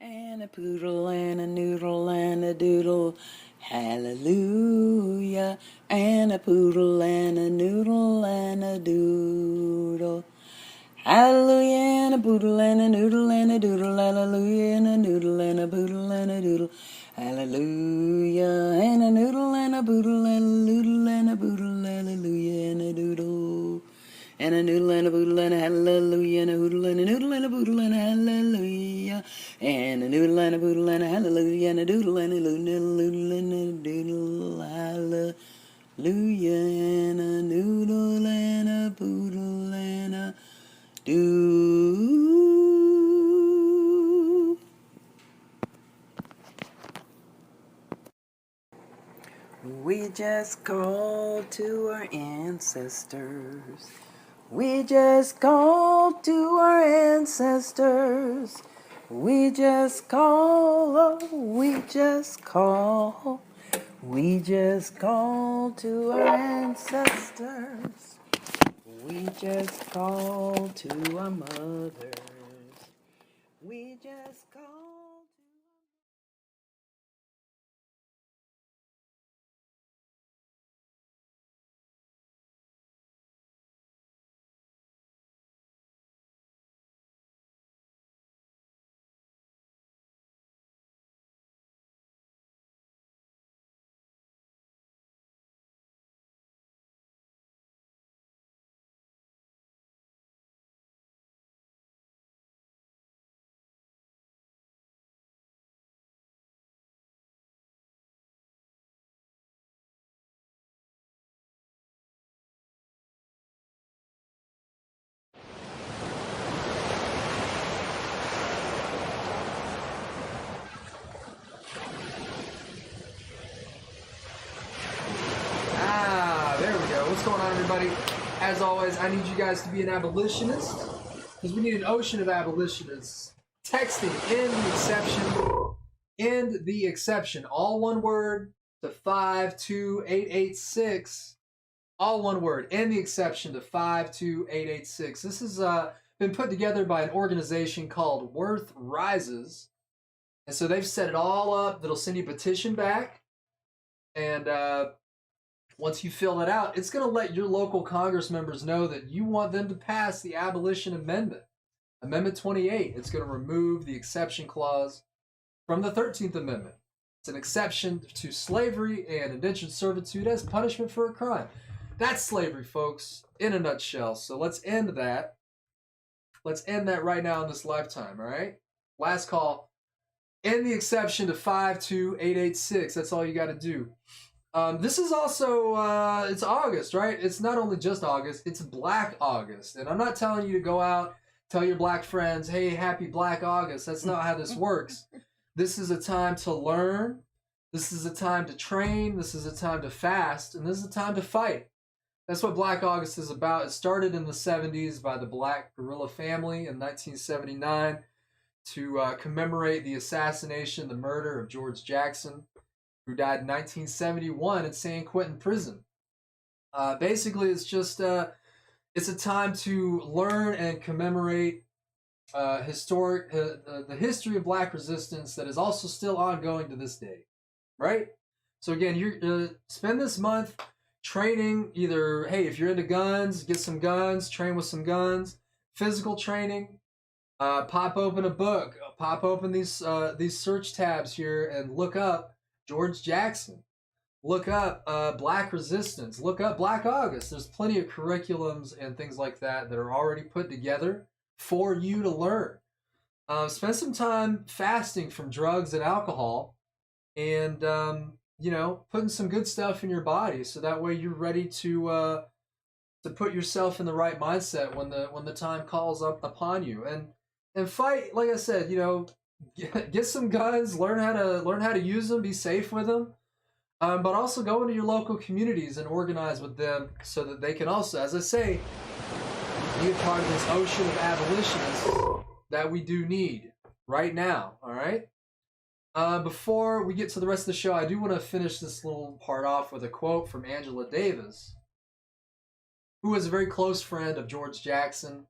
and a poodle and a noodle and a doodle. Hallelujah. And a poodle and a noodle and a doodle. Hallelujah and a poodle and a noodle and a doodle. Hallelujah and a noodle and a poodle and a doodle. Hallelujah and a noodle and a poodle and a noodle and a poodle. Hallelujah and a doodle. And a noodle and a poodle and a hallelujah and a hoodle and a noodle and a poodle and a hallelujah. And a noodle and a poodle and a hallelujah and a doodle and a noodle and a doodle hallelujah and a noodle and a poodle and a doodle. We just called to our ancestors. We just called to our ancestors. We just call, oh, we just call. We just call to our ancestors. We just call to our mothers. We just call to... There we go. What's going on, everybody? As always, I need you guys to be an abolitionist, because we need an ocean of abolitionists texting in the exception, all one word, to 52886, all one word, and the exception to 52886. This has been put together by an organization called Worth Rises, and so they've set it all up. That'll send you a petition back, and once you fill that out, it's going to let your local Congress members know that you want them to pass the Abolition Amendment. Amendment 28. It's going to remove the exception clause from the 13th Amendment. It's an exception to slavery and indentured servitude as punishment for a crime. That's slavery, folks, in a nutshell. So let's end that. Let's end that right now in this lifetime, all right? Last call. End the exception to 52886. That's all you got to do. This is also, it's August, right? It's not only just August, it's Black August. And I'm not telling you to go out, tell your black friends, hey, happy Black August. That's not how this works. This is a time to learn. This is a time to train. This is a time to fast. And this is a time to fight. That's what Black August is about. It started in the 70s by the Black guerrilla family in 1979 to commemorate the assassination, the murder of George Jackson, who died in 1971 in San Quentin prison. Basically, it's just it's a time to learn and commemorate the history of Black resistance that is also still ongoing to this day, right? So again, you spend this month training. Either, hey, if you're into guns, get some guns, train with some guns, physical training. Pop open a book, pop open these search tabs here, and look up George Jackson. Look up Black Resistance. Look up Black August. There's plenty of curriculums and things like that that are already put together for you to learn. Spend some time fasting from drugs and alcohol, and putting some good stuff in your body, so that way you're ready to put yourself in the right mindset when the time calls up upon you, and fight. Like I said, get some guns, learn how to use them, be safe with them, but also go into your local communities and organize with them so that they can also, as I say, be a part of this ocean of abolitionists that we do need right now. All right. Before we get to the rest of the show, I do want to finish this little part off with a quote from Angela Davis, who was a very close friend of George Jackson.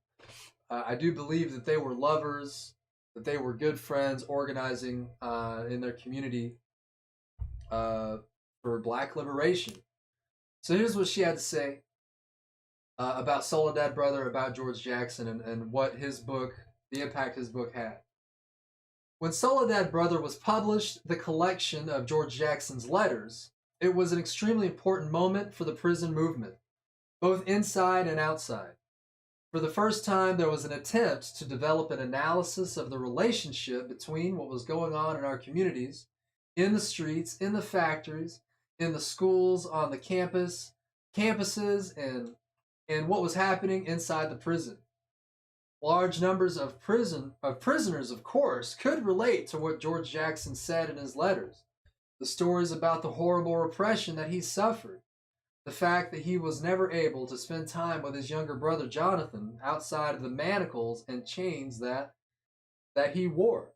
I do believe that they were lovers. that they were good friends organizing in their community for Black liberation. So here's what she had to say about Soledad Brother, about George Jackson, and what his book, the impact his book had. When Soledad Brother was published, the collection of George Jackson's letters, it was an extremely important moment for the prison movement, both inside and outside. For the first time, there was an attempt to develop an analysis of the relationship between what was going on in our communities, in the streets, in the factories, in the schools, on the campuses, and what was happening inside the prison. Large numbers of prisoners, of course, could relate to what George Jackson said in his letters. The stories about the horrible repression that he suffered. The fact that he was never able to spend time with his younger brother Jonathan outside of the manacles and chains that he wore.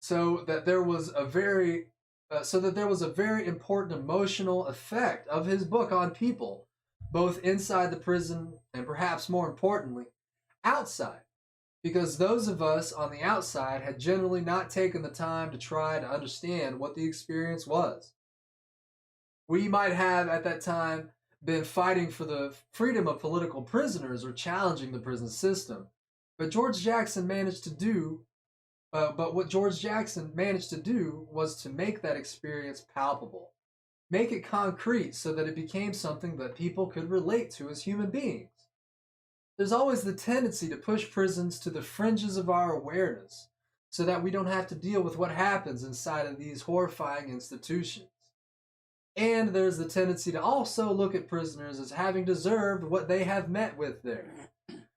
So that there was a very important emotional effect of his book on people, both inside the prison and perhaps more importantly, outside. Because those of us on the outside had generally not taken the time to try to understand what the experience was. We might have at that time been fighting for the freedom of political prisoners or challenging the prison system. But what George Jackson managed to do was to make that experience palpable, make it concrete so that it became something that people could relate to as human beings. There's always the tendency to push prisons to the fringes of our awareness so that we don't have to deal with what happens inside of these horrifying institutions. And there's the tendency to also look at prisoners as having deserved what they have met with there,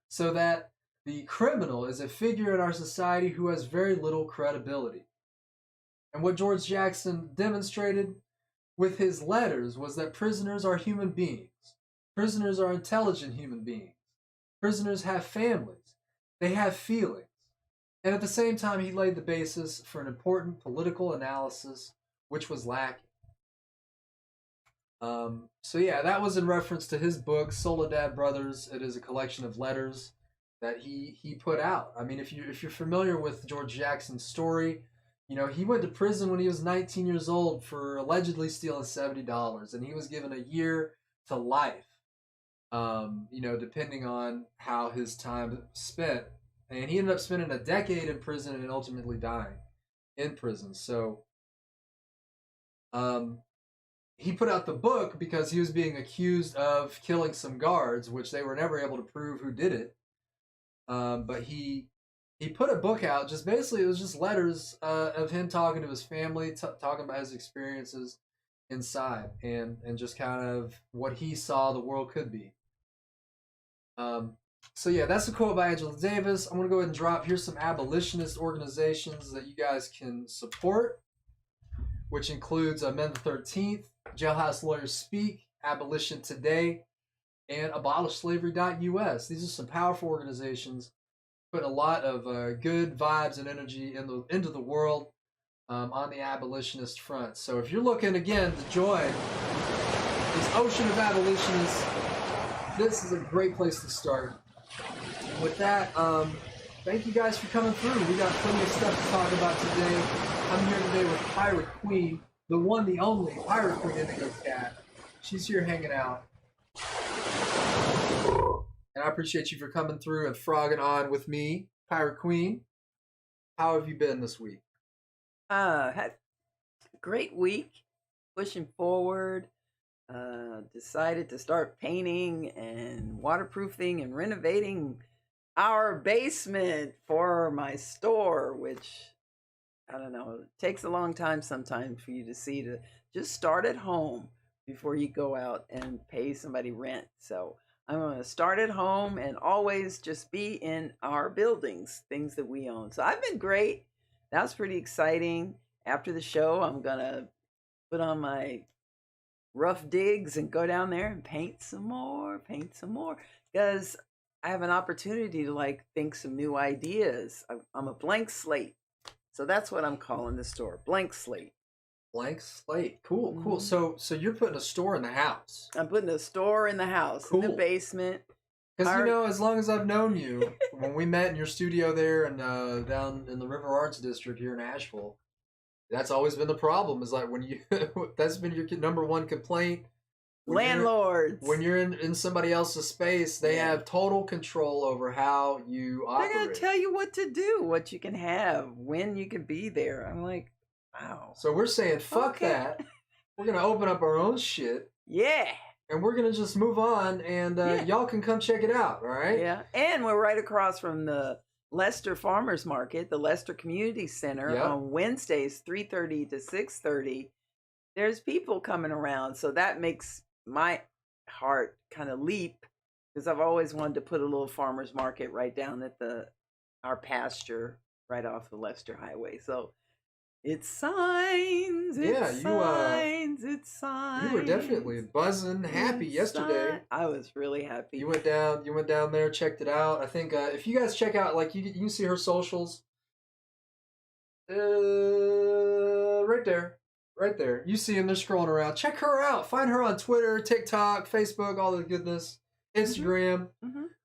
so that the criminal is a figure in our society who has very little credibility. And what George Jackson demonstrated with his letters was that prisoners are human beings. Prisoners are intelligent human beings. Prisoners have families. They have feelings. And at the same time, he laid the basis for an important political analysis, which was lacking. So yeah, that was in reference to his book, Soledad Brothers. It is a collection of letters that he put out. I mean, if you're familiar with George Jackson's story, you know, he went to prison when he was 19 years old for allegedly stealing $70, and he was given a year to life. You know, depending on how his time spent. And he ended up spending a decade in prison and ultimately dying in prison. So, he put out the book because he was being accused of killing some guards, which they were never able to prove who did it. But he put a book out. Just basically, it was just letters of him talking to his family, talking about his experiences inside, and just kind of what he saw the world could be. So yeah, that's a quote by Angela Davis. I'm gonna go ahead and drop. Here's some abolitionist organizations that you guys can support, which includes Men the 13th, Jailhouse Lawyers Speak, Abolition Today, and AbolishSlavery.us. These are some powerful organizations, putting a lot of good vibes and energy into the world on the abolitionist front. So if you're looking, again, to join this ocean of abolitionists, this is a great place to start. With that, thank you guys for coming through. We got plenty of stuff to talk about today. I'm here today with Pirate Queen, the one, the only Pirate Queen Indigo Cat. She's here hanging out. And I appreciate you for coming through and frogging on with me, Pirate Queen. How have you been this week? Had a great week, pushing forward. Decided to start painting and waterproofing and renovating our basement for my store, which, I don't know, it takes a long time sometimes for you to see, to just start at home before you go out and pay somebody rent. So I'm going to start at home and always just be in our buildings, things that we own. So I've been great. That was pretty exciting. After the show, I'm going to put on my rough digs and go down there and paint some more, because I have an opportunity to think some new ideas. I'm a blank slate. So that's what I'm calling the store, Blank Slate. Blank slate. Cool, cool. So you're putting a store in the house. I'm putting a store in the house, in the basement. Because, you know, as long as I've known you, when we met in your studio there and down in the River Arts District here in Asheville, that's always been the problem. Is like when you, that's been your number one complaint. Landlords. When you're in somebody else's space, they have total control over how you operate. They're going to tell you what to do, what you can have, when you can be there. I'm like, wow. So we're saying, fuck that. We're going to open up our own shit. Yeah. And we're going to just move on, and y'all can come check it out, all right? Yeah. And we're right across from the Leicester Farmers Market, the Leicester Community Center, on Wednesdays, 3:30 to 6:30. There's people coming around, so that makes my heart kind of leap, because I've always wanted to put a little farmers market right down at our pasture right off the Leicester Highway. So it's signs, it's signs. You were definitely buzzing, happy yesterday. I was really happy. You went down there, checked it out. I think if you guys check out, like, you can see her socials. Right there. You see them, they're scrolling around. Check her out. Find her on Twitter, TikTok, Facebook, all the goodness. Instagram.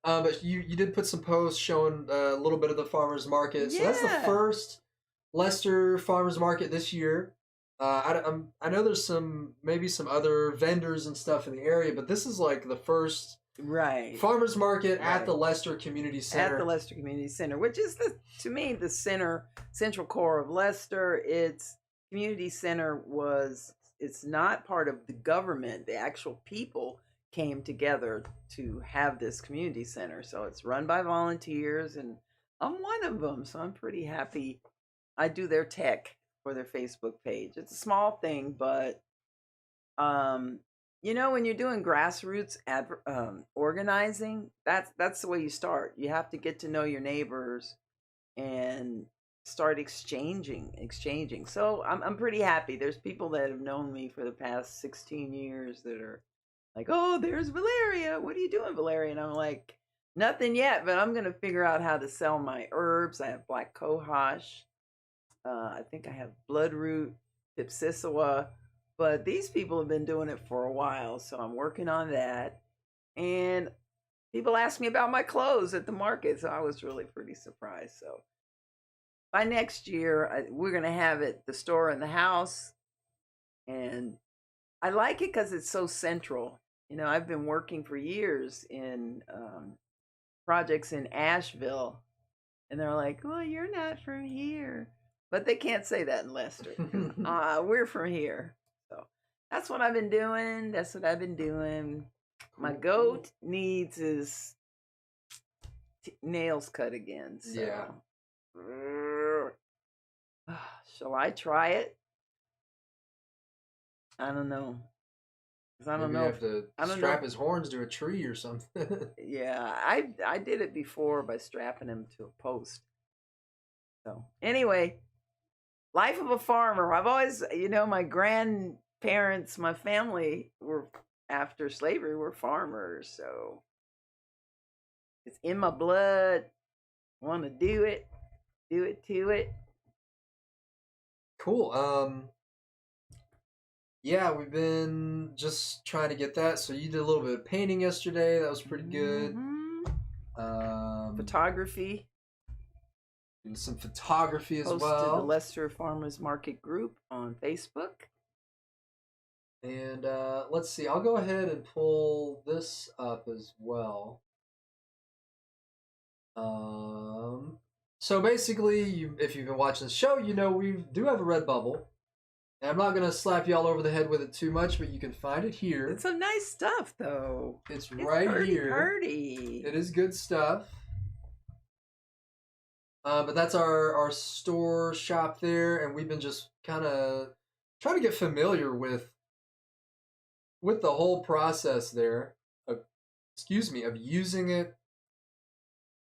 But you did put some posts showing a little bit of the farmers market. So that's the first Leicester Farmers Market this year. I know there's maybe some other vendors and stuff in the area, but this is like the first farmers market at the Leicester Community Center. At the Leicester Community Center, which is to me the central core of Leicester. Its community center it's not part of the government. The actual people came together to have this community center. So it's run by volunteers, and I'm one of them. So I'm pretty happy. I do their tech for their Facebook page. It's a small thing, but you know, when you're doing grassroots organizing, that's the way you start. You have to get to know your neighbors and start exchanging. So I'm pretty happy. There's people that have known me for the past 16 years that are like, oh, there's Valeria. What are you doing, Valeria? And I'm like, nothing yet, but I'm going to figure out how to sell my herbs. I have black cohosh. I think I have bloodroot, pipsissewa, but these people have been doing it for a while, so I'm working on that. And people ask me about my clothes at the market, so I was really pretty surprised. So by next year, we're going to have it, the store in the house, and I like it because it's so central. You know, I've been working for years in projects in Asheville, and they're like, well, you're not from here. But they can't say that in Leicester. We're from here. So that's what I've been doing. My goat needs his nails cut again. So. Shall I try it? I don't know. I don't know. You have to strap his horns to a tree or something. Yeah, I did it before by strapping him to a post. So anyway, life of a farmer. I've always, you know, my grandparents, my family were, after slavery, were farmers. So it's in my blood. Want to do it to it. Cool. Yeah, we've been just trying to get that. So you did a little bit of painting yesterday. That was pretty good. Photography. Doing some photography as Posted well. the Leicester Farmers Market group on Facebook. And let's see. I'll go ahead and pull this up as well. So basically, if you've been watching the show, you know we do have a Redbubble. And I'm not going to slap you all over the head with it too much, but you can find it here. It's some nice stuff, though. It's right here. Pretty. It is good stuff. But that's our store shop there, and we've been just kind of trying to get familiar with the whole process there of using it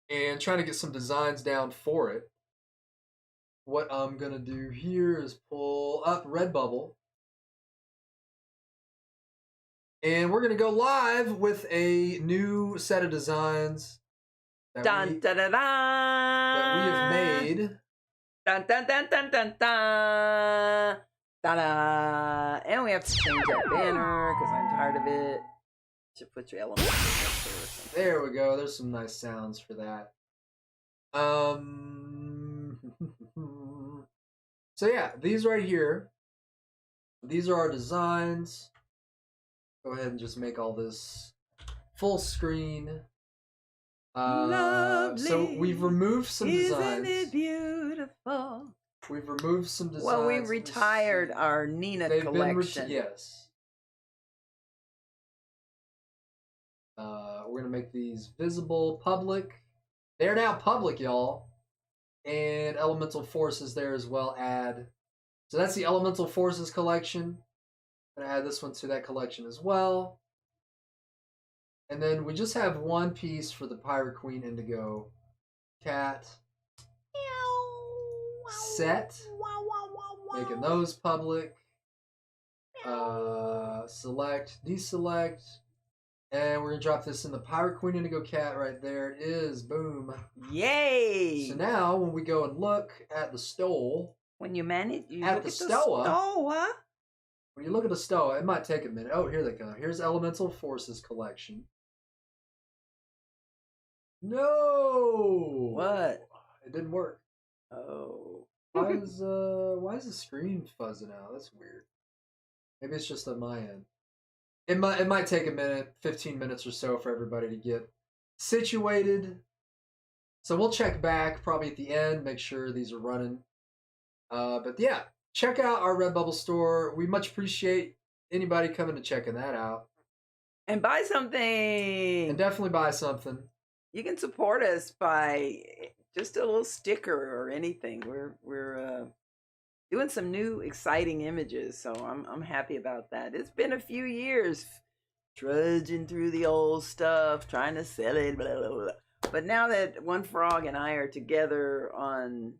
and trying to get some designs down for it. What I'm going to do here is pull up Redbubble. And we're going to go live with a new set of designs that we have made. Dun, dun, dun, dun, dun, dun. Ta-da! And we have to change that banner because I'm tired of it. Should put your element or something. There we go. There's some nice sounds for that. So yeah, these right here. These are our designs. Go ahead and just make all this full screen. So we've removed some designs. Isn't it beautiful? We've removed some designs. Well, we retired our Nina collection. Yes. We're gonna make these visible, public. They're now public, y'all. And Elemental Forces there as well. So that's the Elemental Forces collection. I'm gonna add this one to that collection as well. And then we just have one piece for the Pirate Queen Indigo cat set. Making those public. Select, deselect. And we're going to drop this in the Pirate Queen Indigo cat right there. It is. Boom. Yay! So now when we go and look at the stole. When you manage, you at look the at stoa. the stoa. When you look at the stoa, it might take a minute. Oh, here they go. Here's Elemental Forces collection. No! What? It didn't work. Oh. Why is the screen fuzzing out? That's weird. Maybe it's just on my end. It might take a minute, 15 minutes or so for everybody to get situated. So we'll check back probably at the end, make sure these are running. But yeah, check out our Redbubble store. We much appreciate anybody coming and checking that out. And buy something. And definitely buy something. You can support us by just a little sticker or anything. We're doing some new exciting images, so I'm happy about that. It's been a few years trudging through the old stuff, trying to sell it, blah, blah, blah. But now that One Frog and I are together on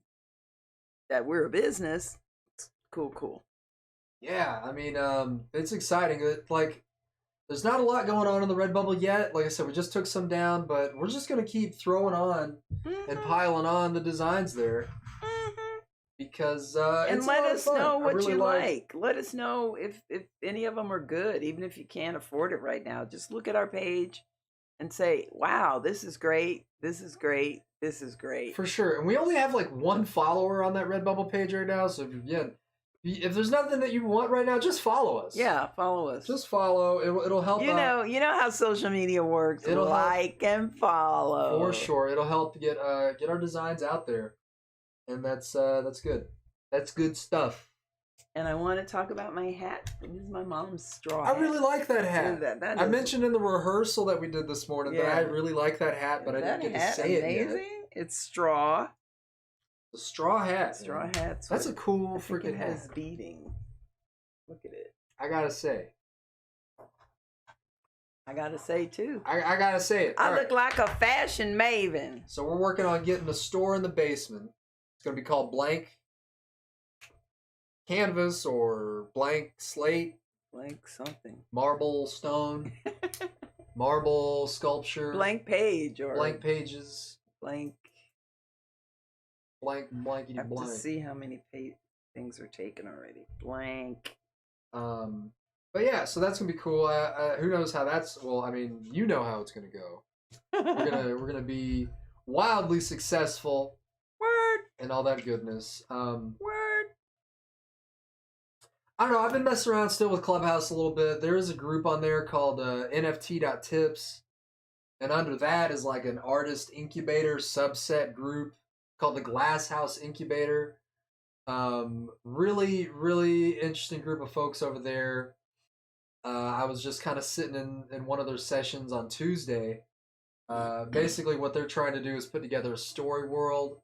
that we're a business, it's cool. Yeah, I mean, it's exciting. There's not a lot going on in the Redbubble yet. Like I said, we just took some down, but we're just going to keep throwing on and piling on the designs there. Because and let us know what really you like. Let us know if any of them are good, even if you can't afford it right now. Just look at our page and say, wow, this is great, this is great, this is great. For sure. And we only have like one follower on that Redbubble page right now, so if there's nothing that you want right now, just follow us. Yeah, follow us. Just follow. It'll help. You know how social media works. It'll like and follow. For sure. It'll help get our designs out there. And that's good. That's good stuff. And I want to talk about my hat. This is my mom's straw hat. I really like that hat. I mentioned in the rehearsal that we did this morning that I really like that hat, but I didn't get to say it yet. It's straw. The straw hat. Straw hats. That's a cool freaking hat. It has beading. Look at it. I gotta say. I gotta say too. I gotta say it. I look like a fashion maven. So we're working on getting a store in the basement. It's going to be called Blank Canvas or Blank Slate. Blank something. Marble Stone. Marble Sculpture. Blank Page or Blank Pages. Blank. Blankety have blank. To see how many things are taken already. Blank. But yeah, so that's going to be cool. Who knows how that's... Well, I mean, you know how it's going to go. We're gonna be wildly successful. Word. And all that goodness. Word. I don't know. I've been messing around still with Clubhouse a little bit. There is a group on there called NFT.tips. And under that is like an artist incubator subset group called the Glass House Incubator. Really, really interesting group of folks over there. I was just kind of sitting in one of their sessions on Tuesday. Basically what they're trying to do is put together a story world.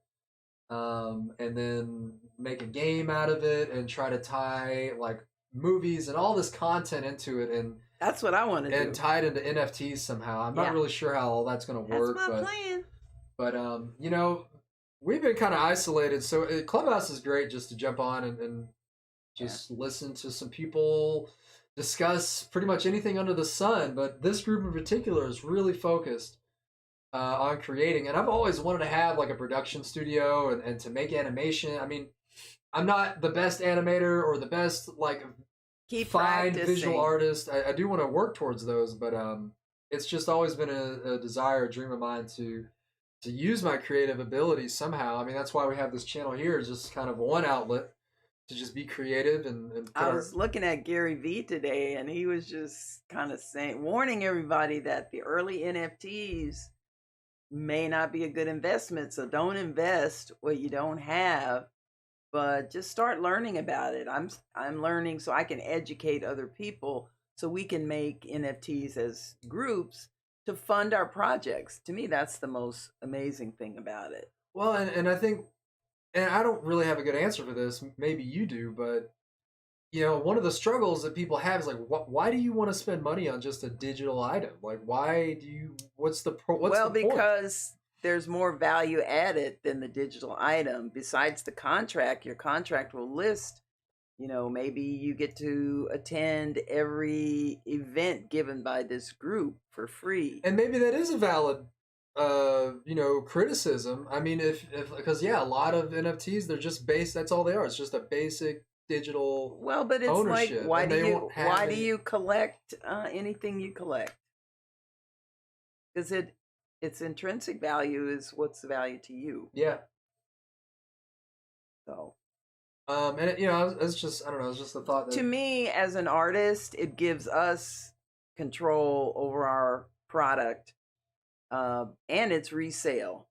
And then make a game out of it and try to tie like movies and all this content into it, and that's what I want to do. And tie it into NFTs somehow. I'm not really sure how all that's going to work. That's my plan. But we've been kind of isolated, so Clubhouse is great just to jump on and just listen to some people discuss pretty much anything under the sun. But this group in particular is really focused on creating, and I've always wanted to have like a production studio and to make animation. I mean, I'm not the best animator or the best like fine visual artist. I do want to work towards those, but it's just always been a desire, a dream of mine to use my creative abilities somehow. I mean, that's why we have this channel here, is just kind of one outlet to just be creative and put I was looking at Gary Vee today, and he was just kind of saying, warning everybody that the early NFTs may not be a good investment. So don't invest what you don't have, but just start learning about it. I'm learning so I can educate other people, so we can make NFTs as groups to fund our projects. To me, that's the most amazing thing about it. Well, and I think, and I don't really have a good answer for this. Maybe you do, but you know, one of the struggles that people have is like, why do you want to spend money on just a digital item? Like, why do you? What's the well, the point? because there's more value added than the digital item. Besides the contract, your contract will list, you know, maybe you get to attend every event given by this group for free. And maybe that is a valid, you know, criticism. I mean, if because yeah, a lot of NFTs, they're just base. That's all they are. It's just a basic digital. Well, but it's ownership, like, why and do they you won't have why do any- you collect anything you collect? Because its intrinsic value is what's the value to you. Yeah. So And it, you know, it's just, I don't know. It's just the thought that to me, as an artist, it gives us control over our product and its resale.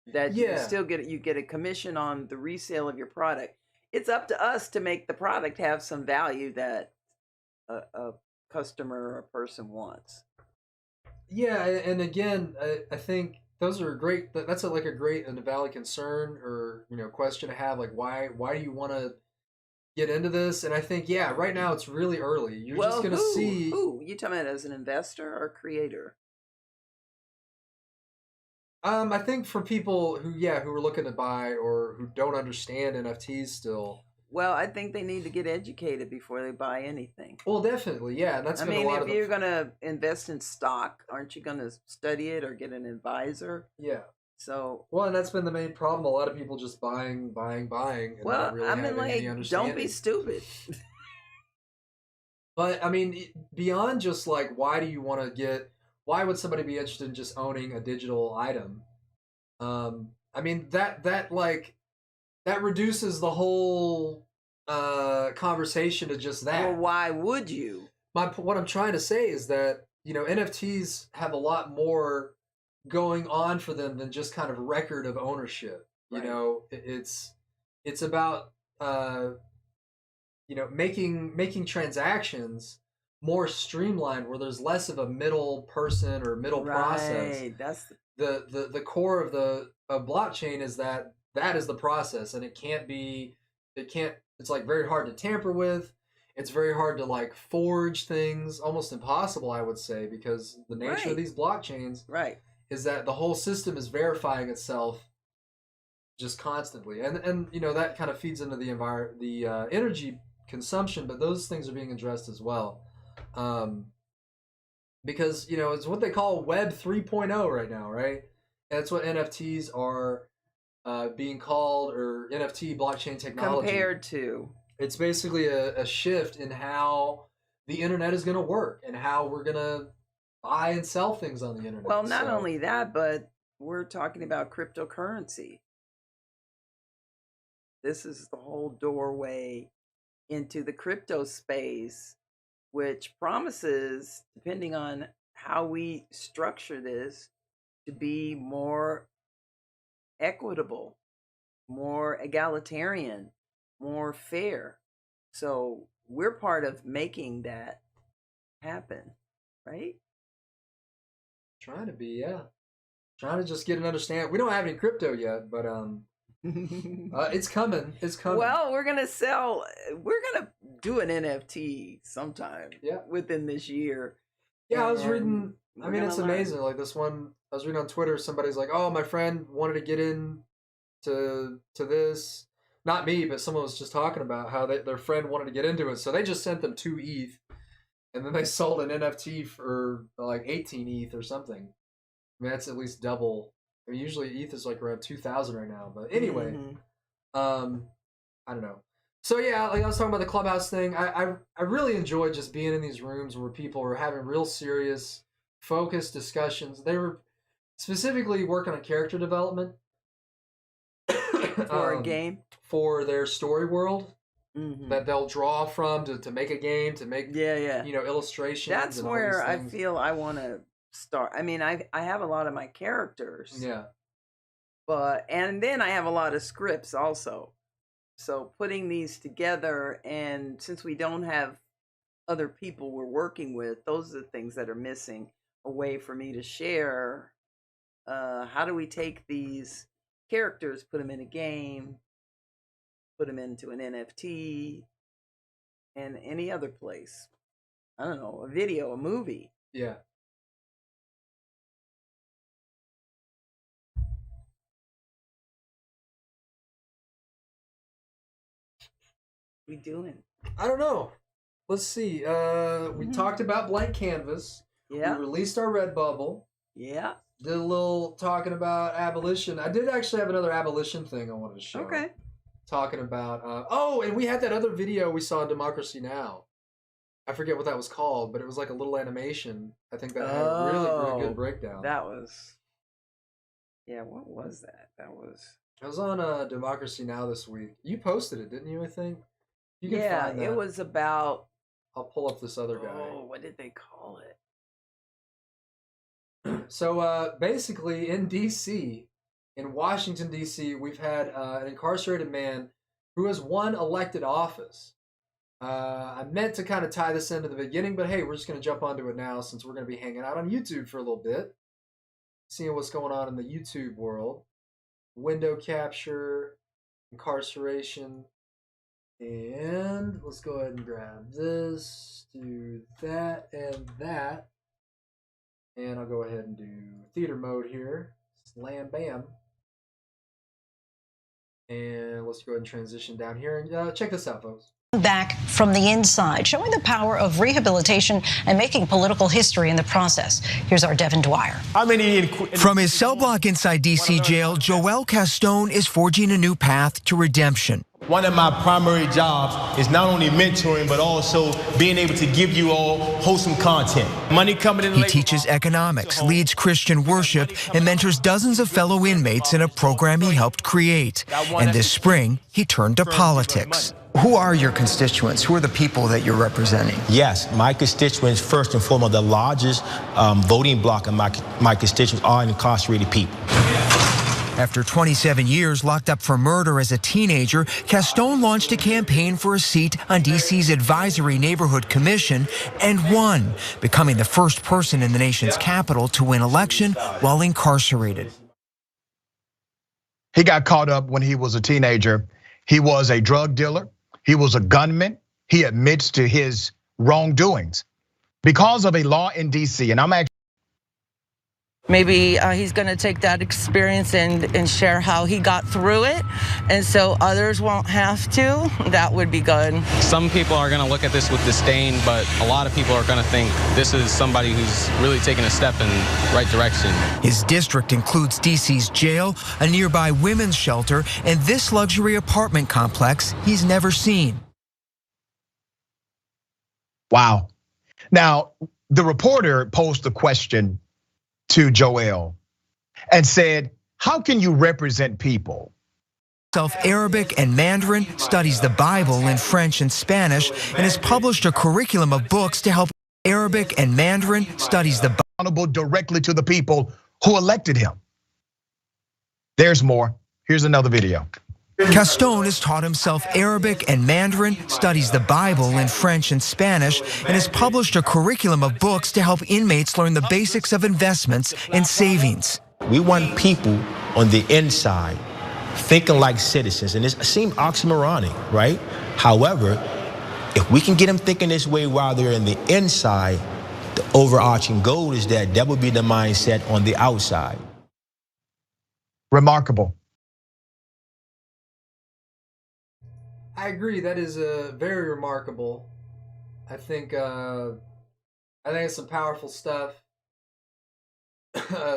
That you Yeah. still you get a commission on the resale of your product. It's up to us to make the product have some value that a customer or a person wants. Yeah, and again, I think those are great. That's like a great and a valid concern, or you know, question to have. Like, why do you want to get into this? And I think, yeah, right now it's really early. You're Well, just gonna see. who you talking about as an investor or creator? I think for people who are looking to buy or who don't understand NFTs still. Well, I think they need to get educated before they buy anything. Well, definitely, yeah, and that's I been mean, a lot if of you're going to invest in stock, aren't you going to study it or get an advisor? yeah. So, Well, and that's been the main problem. A lot of people just buying, and well, not really I mean, having any like, understanding. don't be stupid. But I mean, beyond just like, why do you want to get? Why would somebody be interested in just owning a digital item? I mean that like that reduces the whole conversation to just that. Well, why would you? What I'm trying to say is that, you know, NFTs have a lot more going on for them than just kind of record of ownership. You Right. know, it's about you know, making transactions more streamlined, where there's less of a middle person or middle process. Right. That's The core of the blockchain is that is the process, and it can't it's like very hard to tamper with. It's very hard to like forge things, almost impossible, I would say, because the nature Right. of these blockchains right. is that the whole system is verifying itself just constantly, and you know, that kind of feeds into the energy consumption, but those things are being addressed as well, because you know, it's what they call Web 3.0 right now, right? And that's what NFTs are being called, or NFT blockchain technology. Compared to. It's basically a shift in how the internet is going to work and how we're going to buy and sell things on the internet. Well, not So- only that, but we're talking about cryptocurrency. This is the whole doorway into the crypto space, which promises, depending on how we structure this, to be more equitable, more egalitarian, more fair. So we're part of making that happen, right? Trying to be, yeah. Trying to just get an understanding. We don't have any crypto yet, but it's coming. It's coming. Well, we're gonna do an NFT sometime, Yeah. within this year. Yeah, I was and reading. I we're mean, gonna it's learn. amazing. Like this one, I was reading on Twitter. Somebody's like, "Oh, my friend wanted to get in to this." Not me, but someone was just talking about how their friend wanted to get into it, so they just sent them 2 ETH, and then they sold an NFT for like 18 ETH or something. I mean, that's at least double. I mean, usually ETH is like around 2,000 right now. But anyway, Mhm. I don't know. So yeah, like I was talking about the clubhouse thing. I really enjoyed just being in these rooms where people are having real serious, focused discussions. They were specifically working on character development For a game? for their story world Mm-hmm. that they'll draw from to make a game, to make Yeah. illustrations. That's and all where these I things. feel I want to start. I mean, I have a lot of my characters. Yeah. And then I have a lot of scripts also. So putting these together, and since we don't have other people we're working with, those are the things that are missing. A way for me to share. How do we take these characters, put them in a game, put them into an NFT, and any other place? I don't know, a video, a movie. Yeah. We doing? I don't know. Let's see. We talked about Blank Canvas. Yeah. We released our Redbubble. Yeah. Did a little talking about abolition. I did actually have another abolition thing I wanted to show. Okay. Talking about and we had that other video we saw on Democracy Now. I forget what that was called, but it was like a little animation. I think that had a really good breakdown. That was. Yeah. What was that? It was on Democracy Now this week. You posted it, didn't you? I think. You can find that. It was about. I'll pull up this other guy. Oh, what did they call it? So basically, in D.C., in Washington, D.C., we've had an incarcerated man who has won elected office. I meant to kind of tie this into the beginning, but hey, we're just going to jump onto it now since we're going to be hanging out on YouTube for a little bit, seeing what's going on in the YouTube world. Window capture, incarceration, and let's go ahead and grab this, do that and that. And I'll go ahead and do theater mode here. Slam bam. And let's go ahead and transition down here and check this out, folks. Back from the inside, showing the power of rehabilitation and making political history in the process. Here's our Devin Dwyer. From his cell block inside D.C. jail, Joel Castone is forging a new path to redemption. One of my primary jobs is not only mentoring, but also being able to give you all wholesome content. Money coming in. He teaches economics, leads Christian worship, and mentors dozens of fellow inmates in a program he helped create. And this spring, he turned to politics. Who are your constituents? Who are the people that you're representing? Yes, my constituents, first and foremost, the largest voting bloc of my constituents are incarcerated people. After 27 years locked up for murder as a teenager, Castone launched a campaign for a seat on D.C.'s Advisory Neighborhood Commission and won, becoming the first person in the nation's capital to win election while incarcerated. He got caught up when he was a teenager. He was a drug dealer. He was a gunman. He admits to his wrongdoings because of a law in D.C. And I'm actually. Maybe he's going to take that experience and share how he got through it, and so others won't have to. That would be good. Some people are going to look at this with disdain, but a lot of people are going to think this is somebody who's really taking a step in the right direction. His district includes D.C.'s jail, a nearby women's shelter, and this luxury apartment complex he's never seen. Wow. Now, the reporter posed the question to Joel and said, how can you represent people? Arabic and Mandarin, studies the Bible in French and Spanish, and has published a curriculum of books to help Arabic and Mandarin, studies the Bible directly to the people who elected him. There's more. Here's another video. Castone has taught himself Arabic and Mandarin, studies the Bible in French and Spanish, and has published a curriculum of books to help inmates learn the basics of investments and savings. We want people on the inside thinking like citizens, and it seems oxymoronic, right? However, if we can get them thinking this way while they're in the inside, the overarching goal is that will be the mindset on the outside. Remarkable. I agree. That is very remarkable. I think it's some powerful stuff.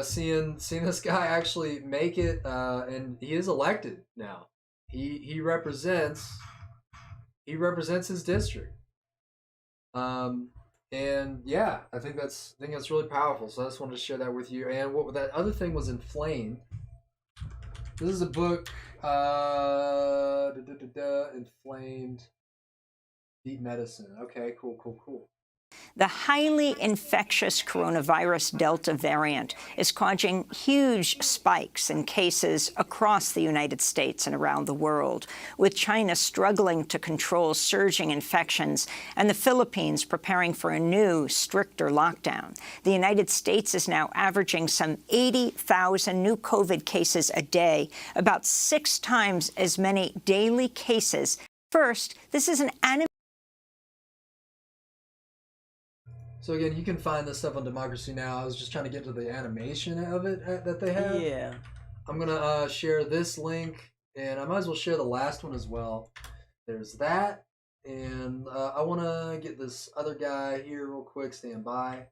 Seeing this guy actually make it, and he is elected now. He represents his district. And yeah, I think that's really powerful. So I just wanted to share that with you. And what that other thing was Inflamed. This is a book, Inflamed Deep Medicine. Okay, cool. The highly infectious coronavirus Delta variant is causing huge spikes in cases across the United States and around the world, with China struggling to control surging infections and the Philippines preparing for a new, stricter lockdown. The United States is now averaging some 80,000 new COVID cases a day, about 6 times as many daily cases. First, this is an So again, you can find this stuff on Democracy Now! I was just trying to get to the animation of it that they have. Yeah. I'm gonna share this link, and I might as well share the last one as well. There's that, and I want to get this other guy here real quick. Stand by.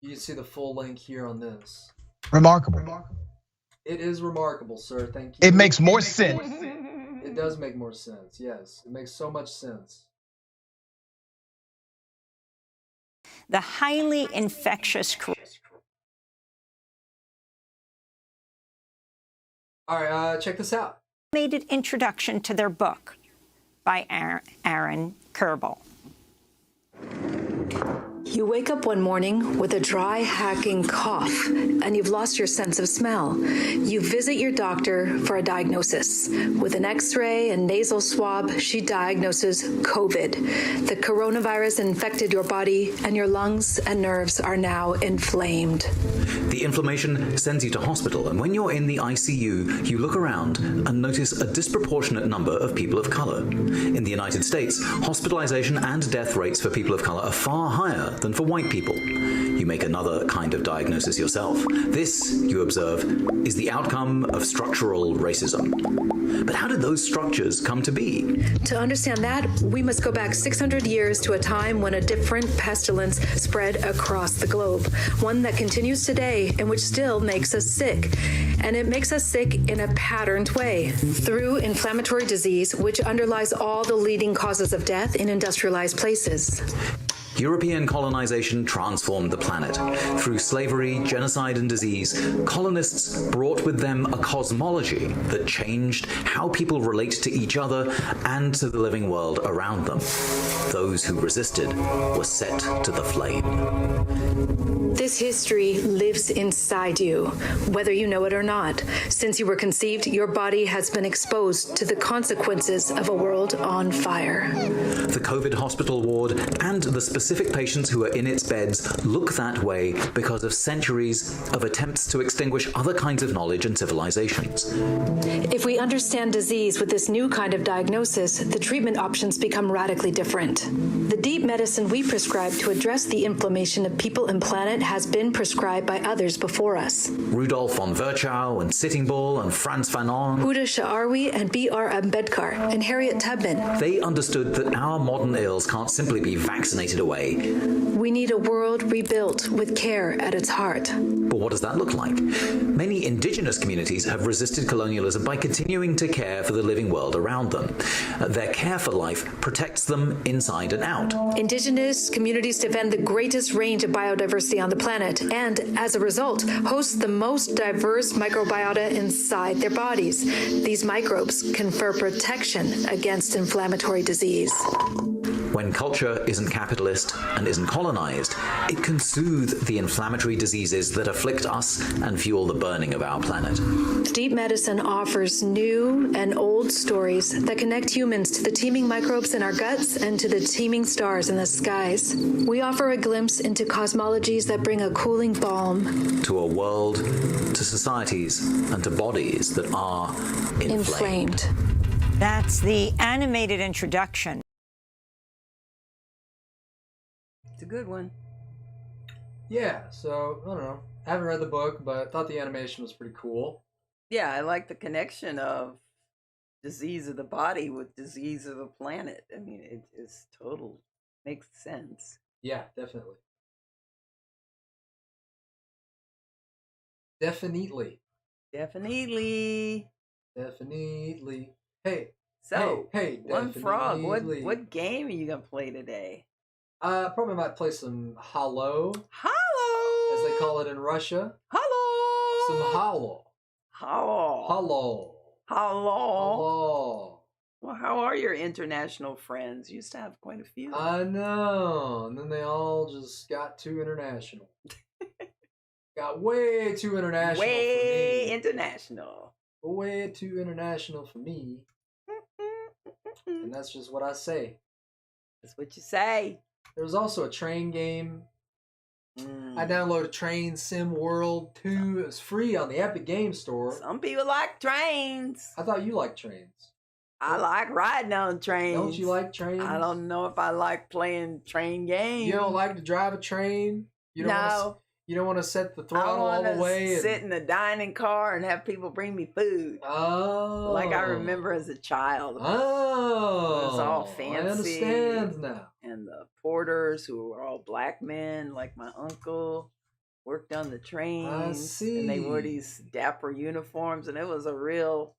You can see the full link here on this. Remarkable. It is remarkable, sir. Thank you. It makes more sense. It does make more sense. Yes, it makes so much sense. the highly infectious. All right, check this out. Made an introduction to their book by Aaron Kerbel. You wake up one morning with a dry, hacking cough, and you've lost your sense of smell. You visit your doctor for a diagnosis. With an X-ray and nasal swab, she diagnoses COVID. The coronavirus infected your body, and your lungs and nerves are now inflamed. The inflammation sends you to hospital, and when you're in the ICU, you look around and notice a disproportionate number of people of color. In the United States, hospitalization and death rates for people of color are far higher than for white people. You make another kind of diagnosis yourself. This, you observe, is the outcome of structural racism. But how did those structures come to be? To understand that, we must go back 600 years to a time when a different pestilence spread across the globe. One that continues today and which still makes us sick. And it makes us sick in a patterned way. Through inflammatory disease, which underlies all the leading causes of death in industrialized places. European colonization transformed the planet. Through slavery, genocide, and disease, colonists brought with them a cosmology that changed how people relate to each other and to the living world around them. Those who resisted were set to the flame. This history lives inside you, whether you know it or not. Since you were conceived, your body has been exposed to the consequences of a world on fire. The COVID hospital ward and the specific patients who are in its beds look that way because of centuries of attempts to extinguish other kinds of knowledge and civilizations. If we understand disease with this new kind of diagnosis, the treatment options become radically different. The deep medicine we prescribe to address the inflammation of people and planet has been prescribed by others before us. Rudolf von Virchow and Sitting Bull and Frantz Fanon. Huda Sha'arwi and B.R. Ambedkar and Harriet Tubman. They understood that our modern ills can't simply be vaccinated away. We need a world rebuilt with care at its heart. But what does that look like? Many indigenous communities have resisted colonialism by continuing to care for the living world around them. Their care for life protects them inside and out. Indigenous communities defend the greatest range of biodiversity on the planet and, as a result, host the most diverse microbiota inside their bodies. These microbes confer protection against inflammatory disease. When culture isn't capitalist and isn't colonized, it can soothe the inflammatory diseases that afflict us and fuel the burning of our planet. Deep medicine offers new and old stories that connect humans to the teeming microbes in our guts and to the teeming stars in the skies. We offer a glimpse into cosmologies that bring a cooling balm to a world, to societies, and to bodies that are inflamed. That's the animated introduction. It's a good one. Yeah, so, I don't know. I haven't read the book, but I thought the animation was pretty cool. Yeah, I like the connection of disease of the body with disease of the planet. I mean, it is total, makes sense. Yeah, definitely. Definitely. Definitely. Definitely. Hey. So, hey, One Frog, definitely. what game are you going to play today? Probably might play some Halo, Hello. as they call it in Russia. Hello. Some Halo. Hello. Hello. Hello. Hello. Well, how are your international friends? You used to have quite a few. I know. And then they all just got too international. Got way too international for Way me. international. Way too international for me. And that's just what I say. That's what you say. There's also a train game. I downloaded Train Sim World 2. It was free on the Epic Game Store. Some people like trains. I thought you liked trains. I like riding on trains. Don't you like trains? I don't know if I like playing train games. You don't like to drive a train? You don't No. You don't want to set the throttle I all want the way? to sit in the dining car and have people bring me food. Oh. Like I remember as a child. Oh. It was all fancy. I understand now. And the porters, who were all black men, like my uncle, worked on the trains. I see. And they wore these dapper uniforms, and it was a real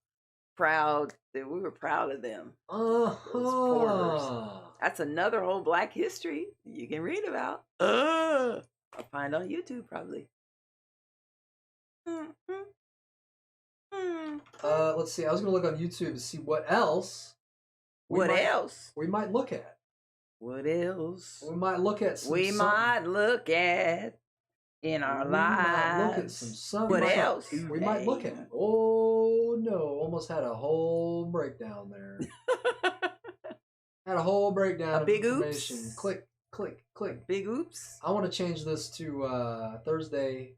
proud, we were proud of them. Those porters. That's another whole black history you can read about. I'll find on YouTube probably. Let's see. I was gonna look on YouTube to see what else. What else? We might look at. What else? We might look at some. We might look at in our lives. Might look at some. What else? We might look at. Oh no! Almost had a whole breakdown there. Had a whole breakdown. A big of information. oops. Click, click, click. Big oops. I want to change this to Thursday.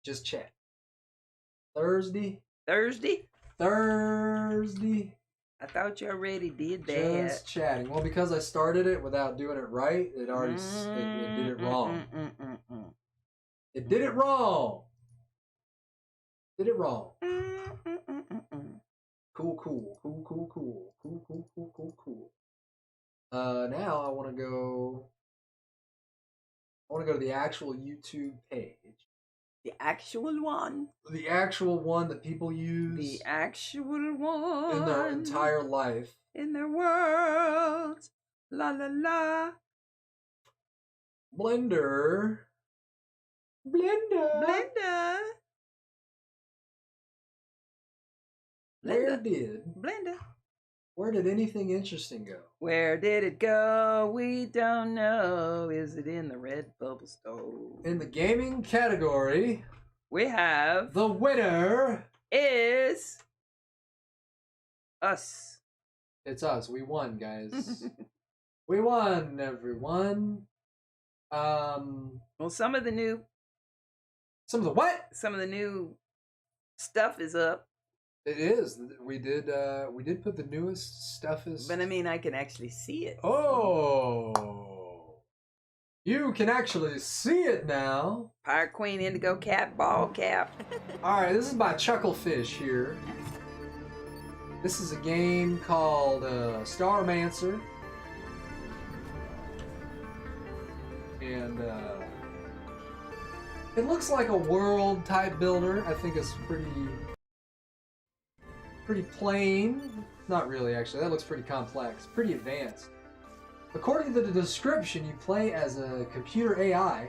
Just chat. Thursday. Thursday. Thursday. I thought you already did that. Just chatting. Well, because I started it without doing it right, it already it did it wrong. It did it wrong. Did it wrong. Cool. Now I want to go. I want to go to the actual YouTube page. The actual one. The actual one that people use. The actual one. In their entire life. In their world. La la la. Blender. Where did anything interesting go? Where did it go? We don't know. Is it in the Redbubble store? In the gaming category, we have the winner is us. It's us. We won, guys. We won, everyone. Well, some of the new stuff is up. It is. We did put the newest stuff is. But I mean, I can actually see it. Oh, you can actually see it now. Fire Queen Indigo Cat Ball Cap. All right, this is by Chucklefish here. This is a game called Starmancer, and it looks like a world type builder. I think it's pretty plain. Not really, actually. That looks pretty complex. Pretty advanced. According to the description, you play as a computer AI,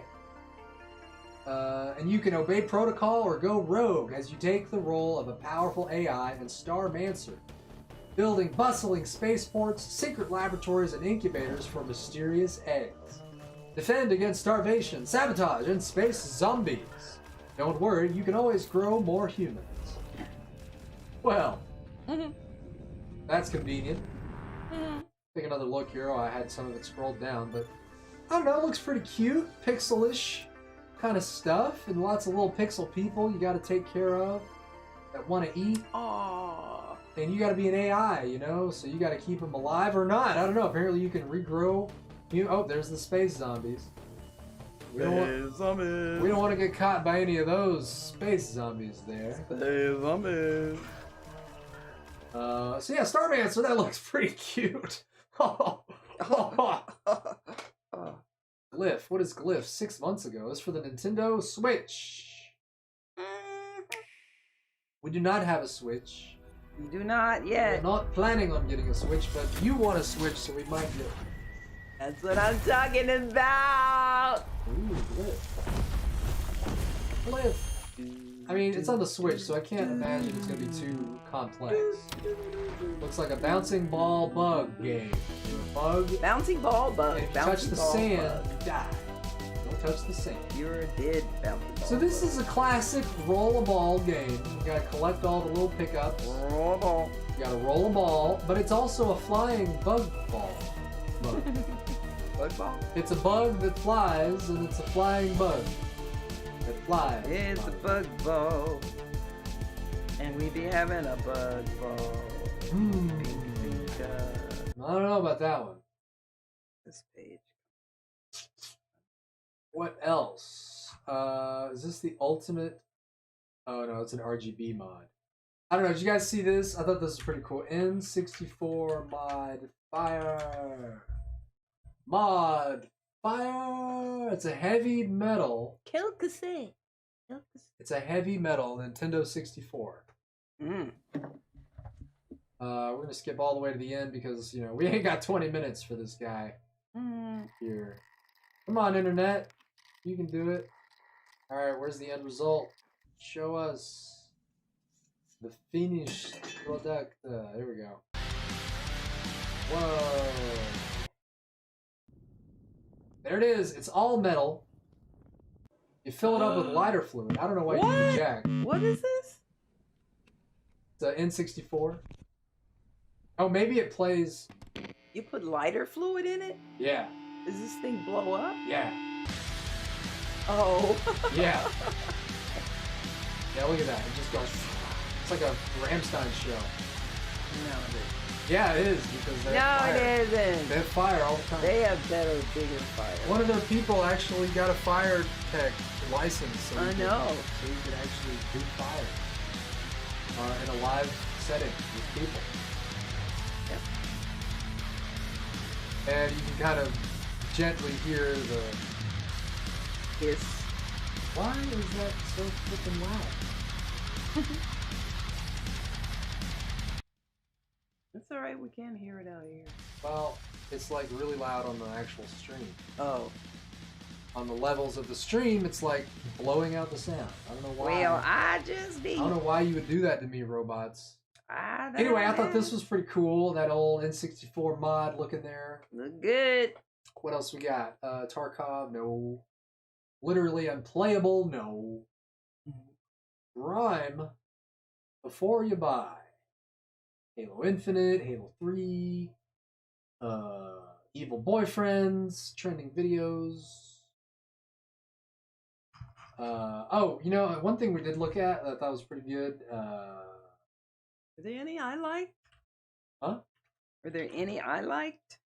and you can obey protocol or go rogue as you take the role of a powerful AI and Starmancer, building bustling spaceports, secret laboratories, and incubators for mysterious eggs. Defend against starvation, sabotage, and space zombies. Don't worry, you can always grow more humans. Well, that's convenient. Take another look here. Oh, I had some of it scrolled down, but I don't know. It looks pretty cute, pixelish kind of stuff, and lots of little pixel people you got to take care of that want to eat. Aww. And you got to be an AI, you know, so you got to keep them alive or not. I don't know. Apparently, you can regrow. Oh, there's the space zombies. We don't want to get caught by any of those space zombies there. Space zombies. So yeah, Starmancer, that looks pretty cute. Glyph, what is Glyph? 6 months ago. It's for the Nintendo Switch. We do not have a Switch. We do not yet. We're not planning on getting a Switch, but you want a Switch, so we might get it. That's what I'm talking about. Ooh, Glyph. I mean, it's on the Switch, so I can't imagine it's gonna be too complex. Looks like a bouncing ball bug game. Bug. Bouncing ball bug. And if you Bouncing touch the ball sand, bug. you die. Don't touch the sand. You did bouncing ball. So this is a classic roll a ball game. You gotta collect all the little pickups. Roll a ball. You gotta roll a ball, but it's also a flying bug ball. Bug. Bug ball? It's a bug that flies, and it's a flying bug that flies. It's a bug ball. And we be having a bug ball. I don't know about that one. This page. What else? Is this the ultimate? Oh no, it's an RGB mod. I don't know. Did you guys see this? I thought this was pretty cool. N64 mod fire. Mod fire. It's a heavy metal. It's a heavy metal Nintendo 64. We're gonna skip all the way to the end because we ain't got 20 minutes for this guy here. Come on, internet, you can do it. All right, where's the end result? Show us the finished product. There we go. Whoa! There it is. It's all metal. You fill it up with lighter fluid. I don't know why you need a jack. What is this? It's an N64. Oh, maybe it plays. You put lighter fluid in it? Yeah. Does this thing blow up? Yeah. Oh. Yeah. Yeah, look at that. It just goes. It's like a Ramstein show. No, it isn't. Yeah, it is because they have fire. It isn't. They have fire all the time. They have better, bigger fire. One of their people actually got a fire tech license. So I know. So you could actually do fire in a live setting with people. Yep. And you can kind of gently hear the hiss. Why is that so freaking loud? That's alright, we can't hear it out here. Well, it's like really loud on the actual stream. Oh. On the levels of the stream, it's like blowing out the sound. I don't know why. Well, I don't know why you would do that to me, robots. Anyway, I thought this was pretty cool. That old N64 mod looking there. Look good. What else we got? Tarkov, no. Literally unplayable, no. Rhyme before you buy. Halo Infinite, Halo 3, Evil Boyfriends, trending videos. One thing we did look at that I thought was pretty good. Are there any I liked? Huh? Are there any I liked?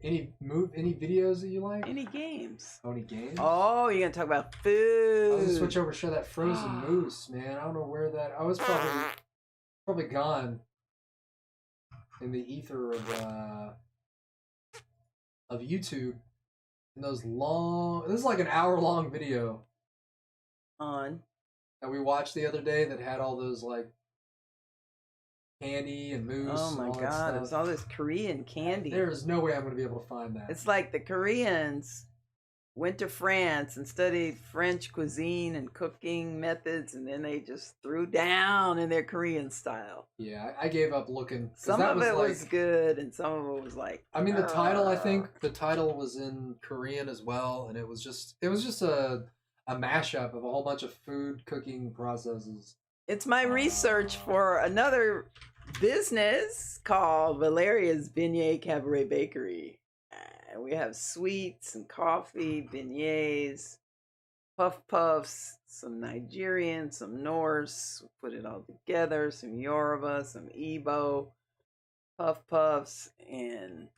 Any videos that you like? Any games? Oh, any games? Oh, you're gonna talk about food. I was gonna switch over to show that frozen moose, man. I don't know where that. I was probably gone in the ether of YouTube. And those long. This is like an hour-long video that we watched the other day that had all those like candy and mousse. Oh my god, it was all this Korean candy. There is no way I'm going to be able to find that. It's like the Koreans went to France and studied French cuisine and cooking methods, and then they just threw down in their Korean style. Yeah, I gave up looking. Some of it was good, and some of it was like. I mean, the title. I think the title was in Korean as well, and it was just a mashup of a whole bunch of food cooking processes. It's my research for another business called Valeria's Beignet Cabaret Bakery. And we have sweets and coffee, beignets, puff puffs, some Nigerian, some Norse. We put it all together, some Yoruba, some Igbo, puff puffs, and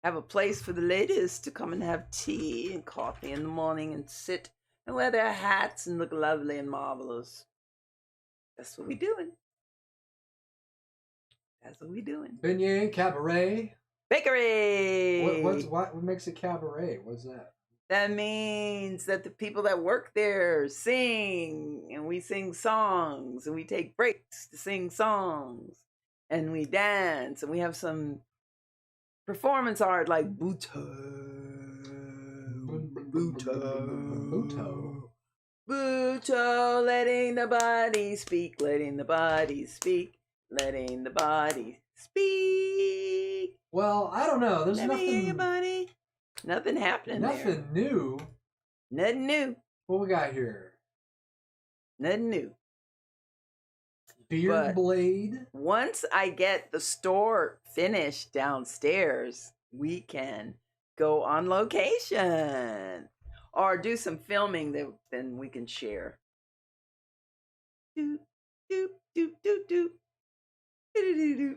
have a place for the ladies to come and have tea and coffee in the morning and sit and wear their hats and look lovely and marvelous. That's what we doing. That's what we doing. Beignet Cabaret Bakery. What makes it cabaret? What's that? That means that the people that work there sing, and we sing songs, and we take breaks to sing songs, and we dance, and we have some Performance art like Buto. Buto, letting the body speak, letting the body speak, letting the body speak. Well, I don't know. There's Nothing happening there. Nothing new. Nothing new. What we got here? Nothing new. Beard blade. Once I get the store finished downstairs, we can go on location or do some filming that then we can share. Doop, doop, doop, doop, doop. Doop, doop, doop.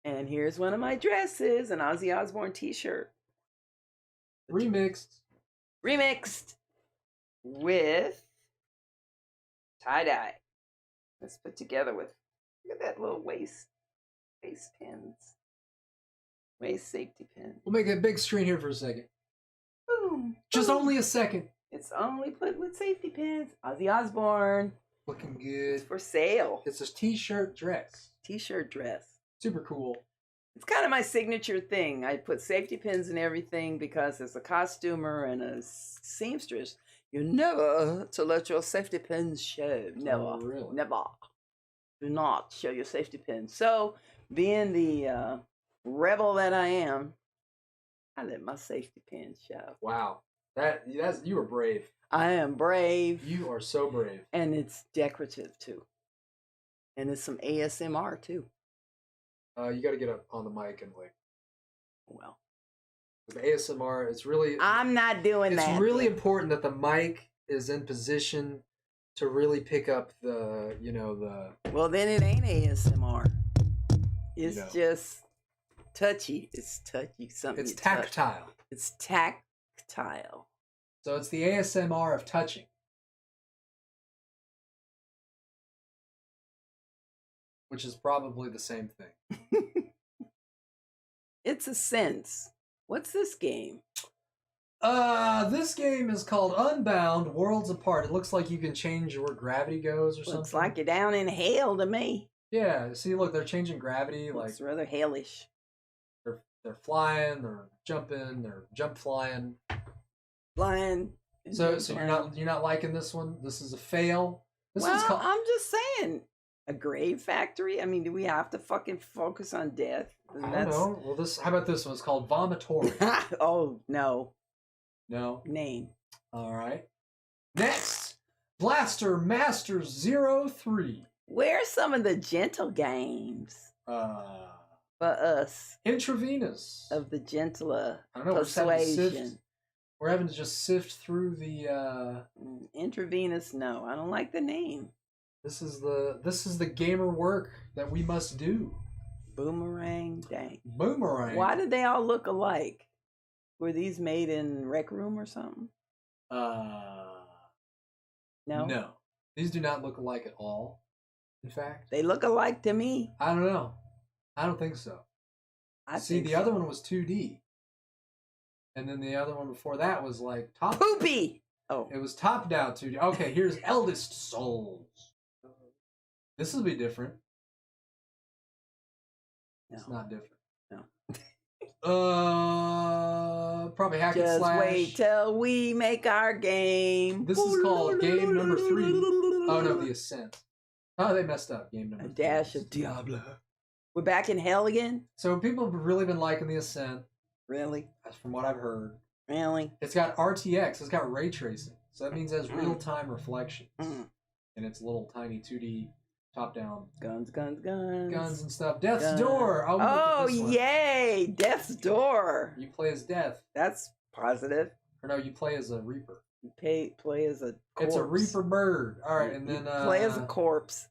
And here's one of my dresses, an Ozzy Osbourne t-shirt. Remixed with tie-dye. Let's put together with, look at that little waist pins. Waist safety pin. We'll make a big screen here for a second. Boom. Just only a second. It's only put with safety pins. Ozzy Osbourne. Looking good. It's for sale. It's a t-shirt dress. T-shirt dress. Super cool. It's kind of my signature thing. I put safety pins in everything because as a costumer and a seamstress, you're never to let your safety pins show. Never. Oh, really? Never. Do not show your safety pins. So, being the rebel that I am, I let my safety pins show. Wow. That's you are brave. I am brave. You are so brave. And it's decorative too. And it's some ASMR too. You got to get up on the mic and like. Well. The ASMR, it's really. I'm not doing that. It's really important that the mic is in position to really pick up the, Well, then it ain't ASMR. It's just touchy. It's touchy. Something. It's tactile. It's tactile. So it's the ASMR of touching. Which is probably the same thing. It's a sense. What's this game? This game is called Unbound Worlds Apart. It looks like you can change where gravity goes or something. Looks like you're down in hell to me. Yeah, see, look, they're changing gravity. Looks rather hellish. They're flying, they're jumping, they're jump flying. Flying. So you're not liking this one? This is a fail. This one's called. I'm just saying. A grave factory? I mean, do we have to fucking focus on death? I don't know. Well, how about this one? It's called Vomitory. Oh, no. No. Name. All right. Next, Blaster Masters 03. Where's some of the gentle games? For us. Intravenous. Of the gentler I don't know, persuasion. We're having to just sift through the... Intravenous, no. I don't like the name. This is the gamer work that we must do. Boomerang, dang. Boomerang. Why did they all look alike? Were these made in Rec Room or something? No. No. These do not look alike at all. In fact, they look alike to me. I don't know. I don't think so. The other one was 2D, and then the other one before that was like top. Poopy. Oh, it was top down 2D. Okay, here's Eldest Souls. This will be different. No. It's not different. No. Probably hack and slash. Just wait till we make our game. This is called game number 3. Oh no, the Ascent. Oh, they messed up. Game number 3. A dash of Diablo. We're back in hell again? So people have really been liking the Ascent. Really? That's from what I've heard. Really? It's got RTX. It's got ray tracing. So that means it has real-time reflections. And it's little tiny 2D top-down. Guns. Guns and stuff. Death's Door. Oh, yay! Death's Door. You play as Death. That's positive. Or no, you play as a Reaper. You play as a corpse. It's a Reaper bird. All right, and then... play as a corpse.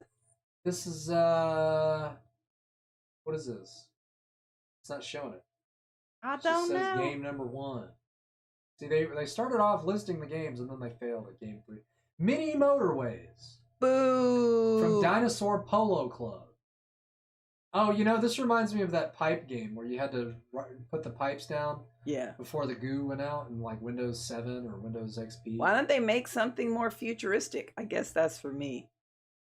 This is, what is this? It's not showing it. I It just don't says know. game number 1. See, they started off listing the games, and then they failed at game 3. Mini Motorways. Boo! From Dinosaur Polo Club. Oh, this reminds me of that pipe game where you had to put the pipes down. Yeah. Before the goo went out in like Windows 7 or Windows XP. Why don't they make something more futuristic? I guess that's for me.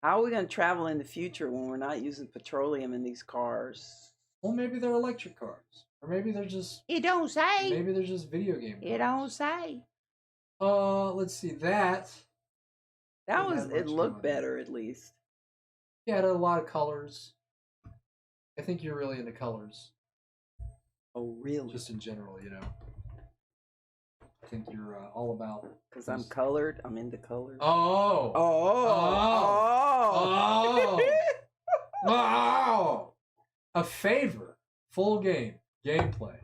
How are we going to travel in the future when we're not using petroleum in these cars? Well, maybe they're electric cars. Or maybe they're just... It don't say. Maybe they're just video game It don't say. Let's see. That was... It looked better, at least. Yeah, it had a lot of colors. I think you're really into colors. Oh, really? Just in general, you know. I think you're all about... Because I'm colored. I'm into colors. Oh! Wow! A favor. Full game. Gameplay.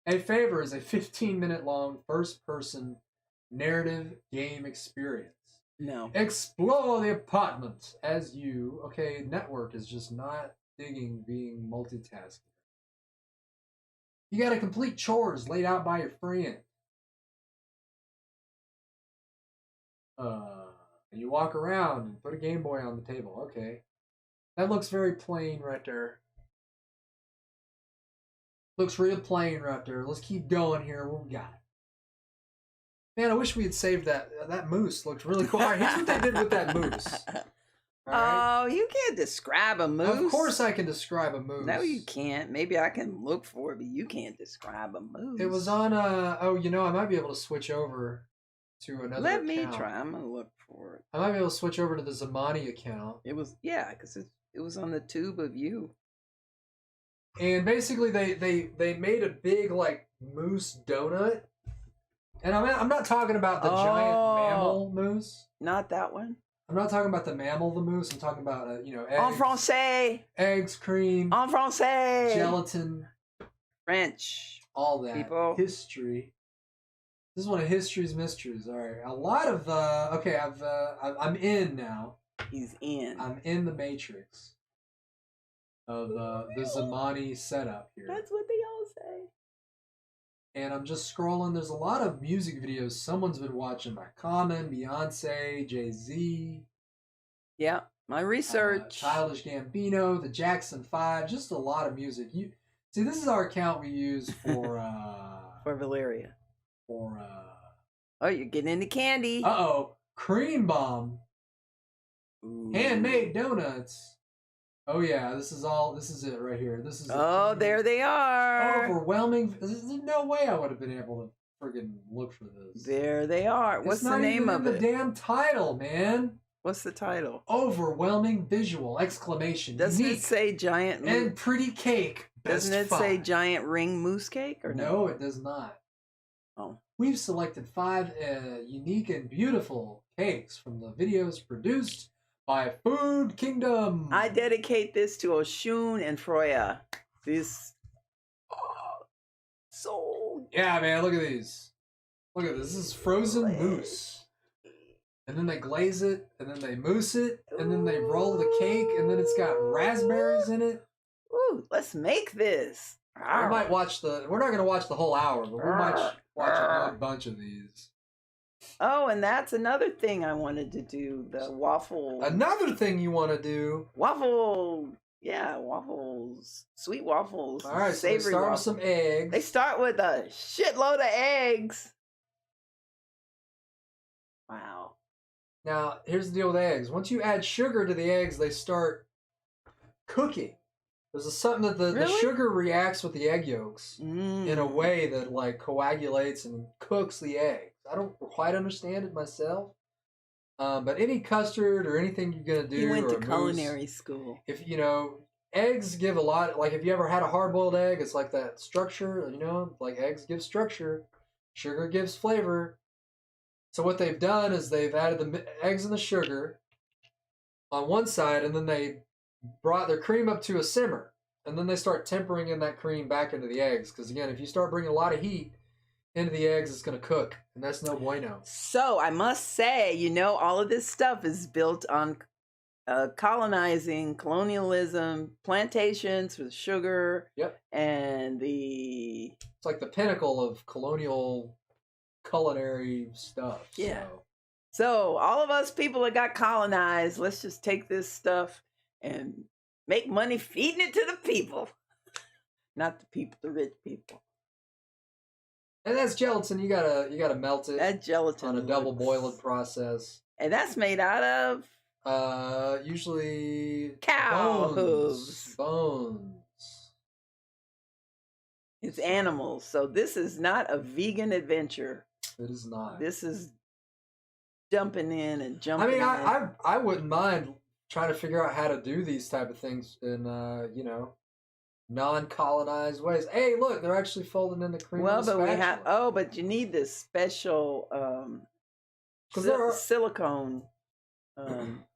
A favor is a 15-minute long first-person narrative game experience. No. Explore the apartment as you... Okay, network is just not digging being multitasking. You gotta complete chores laid out by your friend. And you walk around and put a Game Boy on the table. Okay. That looks very plain right there. Looks real plain right there. Let's keep going here. What we got? Man, I wish we had saved that. That moose looked really cool. All right, here's what they did with that moose. Right. Oh, you can't describe a moose. Of course I can describe a moose. No, you can't. Maybe I can look for it, but you can't describe a moose. It was on oh, you know, I might be able to switch over to another Let account. me try. I'm going to look for it. I might be able to switch over to the Zamani account. It was, yeah, because it was on the tube of you. And basically they made a big, like, moose donut. And I'm not talking about the giant mammal moose. Not that one. I'm not talking about the mammal, the moose. I'm talking about, you know, eggs. En français. Eggs, cream. En français. Gelatin. French. All that. People. History. This is one of history's mysteries. All right. A lot of, okay, I'm in now. He's in. I'm in the matrix of the Zamani setup here. That's what they all say. And I'm just scrolling. There's a lot of music videos someone's been watching by Common, Beyonce, Jay-Z. Yeah, my research. Childish Gambino, the Jackson 5, just a lot of music. See, this is our account we use for... for Valeria. For... Oh, you're getting into candy. Uh-oh. Cream Bomb. Ooh. Handmade donuts. Oh yeah, this is it right here. This is there they are. Overwhelming. There's no way I would have been able to friggin' look for this. There they are. What's the name of it? The damn title, man. What's the title? Overwhelming visual! Exclamation. Doesn't Unique it say giant? And pretty cake. Doesn't it say giant ring mousse cake or no? No, it does not. Oh. We've selected 5 unique and beautiful cakes from the videos produced by Food Kingdom. I dedicate this to Oshun and Freya. This, so... Yeah, man, look at these. Look at this. This is frozen mousse. And then they glaze it, and then they mousse it, and then they roll the cake, and then it's got raspberries in it. Ooh, let's make this. We might watch we're not going to watch the whole hour, but we might watch a good bunch of these. Oh, and that's another thing I wanted to do, the waffle. Another thing you want to do? Waffle, yeah, waffles, sweet waffles. All right, so they start with some eggs. They start with a shitload of eggs. Wow. Now, here's the deal with eggs. Once you add sugar to the eggs, they start cooking. There's something that the sugar reacts with the egg yolks in a way that like coagulates and cooks the eggs. I don't quite understand it myself. But any custard or anything you're going to do, you went to mousse, culinary school. If, you know, eggs give a lot, like if you ever had a hard-boiled egg, it's like that structure, you know, like eggs give structure, sugar gives flavor. So what they've done is they've added the eggs and the sugar on one side, and then they brought their cream up to a simmer, and then they start tempering in that cream back into the eggs. Because again, if you start bringing a lot of heat into the eggs, it's going to cook, and that's no bueno. So I must say, you know, all of this stuff is built on colonizing, colonialism, plantations with sugar. Yep. And it's like the pinnacle of colonial culinary stuff. Yeah. So all of us people that got colonized, let's just take this stuff and make money feeding it to the people. Not the people, the rich people. And that's gelatin. You gotta melt it. That gelatin on a double boiling process. And that's made out of Usually Cow bones. hooves. Bones. It's animals. So this is not a vegan adventure. It is not. This is jumping in and jumping. I mean, in. I wouldn't mind trying to figure out how to do these type of things in you know, non-colonized ways. Hey, look, they're actually folding in the cream. Well, of the but we spatula. have. Oh, but you need this special silicone.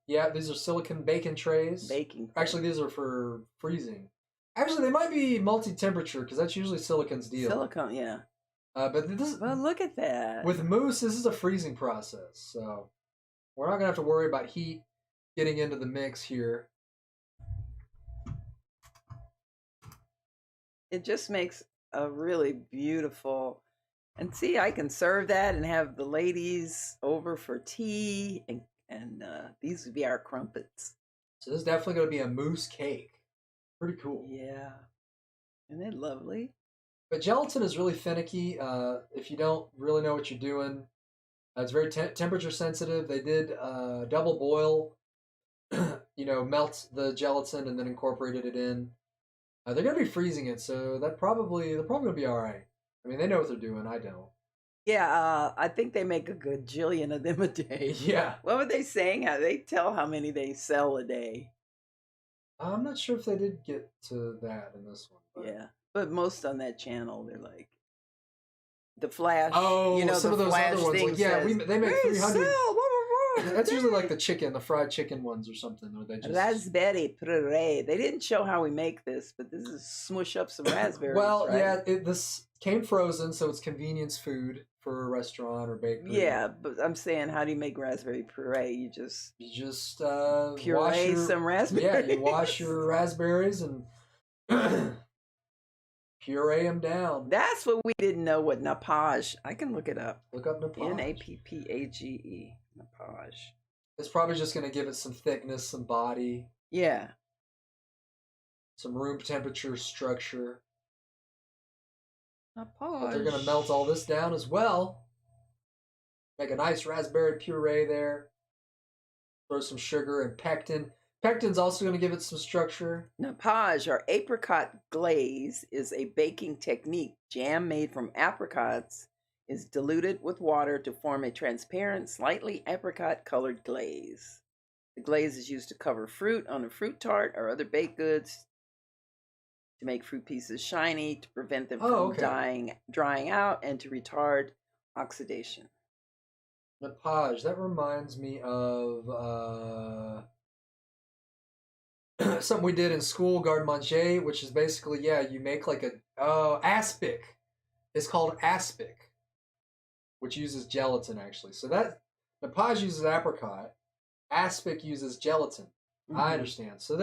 Yeah, these are silicon baking trays. Baking. Actually, these are for freezing. Actually, they might be multi-temperature because that's usually silicon's deal. Silicone, yeah. But this, well, look at that. With mousse, this is a freezing process, so we're not gonna have to worry about heat getting into the mix here. It just makes a really beautiful. And see, I can serve that and have the ladies over for tea, and these would be our crumpets. So this is definitely going to be a mousse cake. Pretty cool. Yeah. Isn't it lovely? But gelatin is really finicky. If you don't really know what you're doing, it's very temperature sensitive. They did double boil, you know, melt the gelatin and then incorporated it in. They're going to be freezing it, so they're probably going to be all right. I mean, they know what they're doing. I don't. Yeah, I think they make a good jillion of them a day. Yeah. What were they saying? How they tell how many they sell a day? I'm not sure if they did get to that in this one. But... Yeah, but most on that channel, they're like the Flash. Oh, you know, some the of those Flash other ones. thing Like, yeah, says, they make 300. That's usually like the the fried chicken ones or something. Or they just... Raspberry Puree. They didn't show how we make this, but this is smush up some raspberries. Well, right? yeah, this came frozen, so it's convenience food for a restaurant or bakery. Yeah, but I'm saying, how do you make raspberry puree? You just puree some raspberries. Yeah, you wash your raspberries and puree them down. That's what we didn't know. What nappage? I can look it up. Look up nappage. Nappage. Nappage. It's probably just going to give it some thickness, some body. Yeah. Some room temperature structure. Nappage. But they're going to melt all this down as well. Make a nice raspberry puree there. Throw some sugar and pectin. Pectin's also going to give it some structure. Nappage, or apricot glaze, is a baking technique. Jam made from apricots is diluted with water to form a transparent, slightly apricot-colored glaze. The glaze is used to cover fruit on a fruit tart or other baked goods, to make fruit pieces shiny, to prevent them from drying out, and to retard oxidation. Nappage, that reminds me of something we did in school, garde manger, which is basically, you make like aspic. It's called aspic, which uses gelatin, actually. So that nappage uses apricot, aspic uses gelatin. Mm-hmm. I understand. So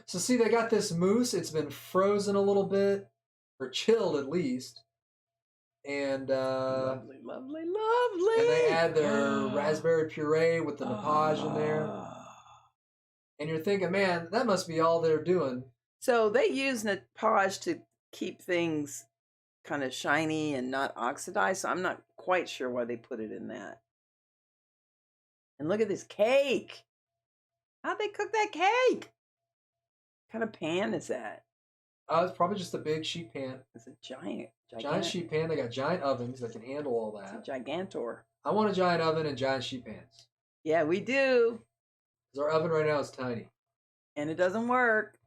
see, they got this mousse. It's been frozen a little bit, or chilled at least. And lovely. And they add their raspberry puree with the nappage in there. And you're thinking, man, that must be all they're doing. So they use nappage to keep things kind of shiny and not oxidized. So I'm not quite sure why they put it in that. And look at this cake. How'd they cook that cake? What kind of pan is that? It's probably just a big sheet pan. It's a giant sheet pan. They got giant ovens that can handle all that. It's a gigantor. I want a giant oven and giant sheet pans. Yeah, we do. Because our oven right now is tiny. And it doesn't work.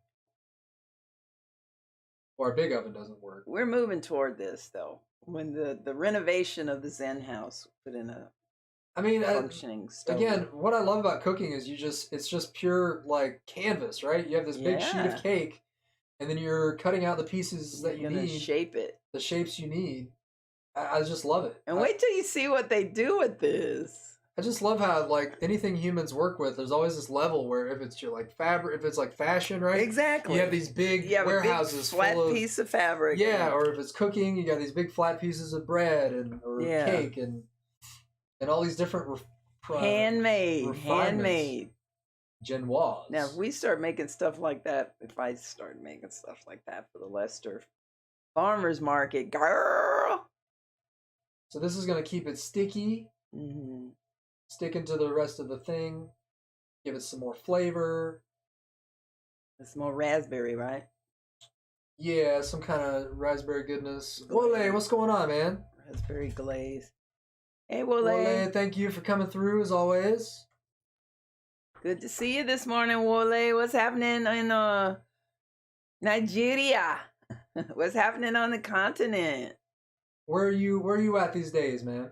Or our big oven doesn't work. We're moving toward this, though. When the renovation of the Zen house put in a functioning stove. Again, what I love about cooking is it's just pure like canvas, right? You have this big sheet of cake, and then you're cutting out the pieces that you need. Shape it. The shapes you need. I just love it. And wait till you see what they do with this. I just love how, like, anything humans work with, there's always this level where if it's your, like, fabric, if it's, like, fashion, right? Exactly. You have these big warehouses a big flat full of... piece of fabric. Yeah, or if it's cooking, you got these big flat pieces of bread or cake and all these different... Handmade. Genoise. Now, if we start making stuff like that, if I start making stuff like that for the Leicester Farmers Market, girl! So this is going to keep it sticky. Mm-hmm. Sticking to the rest of the thing. give it some more flavor. It's more raspberry, right? Yeah, some kind of raspberry goodness. Wole, what's going on, man? Raspberry glaze. Hey, Wole. Wole, thank you for coming through as always. Good to see you this morning, Wole. What's happening in Nigeria? What's happening on the continent? Where are you at these days, man?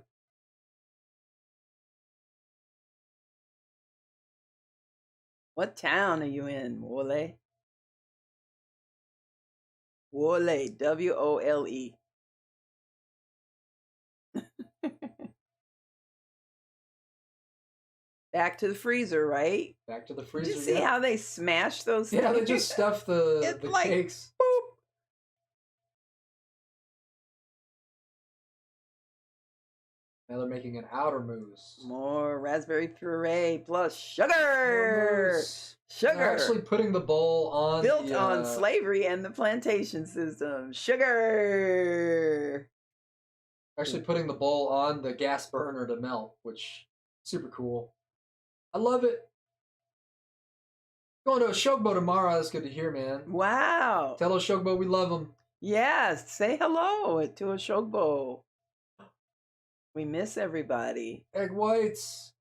What town are you in, Wole? Wole, W-O-L-E. Back to the freezer, right? Back to the freezer. Did you see how they smash those things? Yeah, they just stuff the like, cakes. Boop. Now they're making an outer mousse. More raspberry puree plus sugar. Sugar. They're actually putting the bowl on built on slavery and the plantation system. Sugar. Actually putting the bowl on the gas burner to melt, which super cool. I love it. Going to a Shogbo tomorrow. That's good to hear, man. Wow. Tell us Shogbo we love them. Yes. Say hello to a Shogbo. We miss everybody. Egg whites.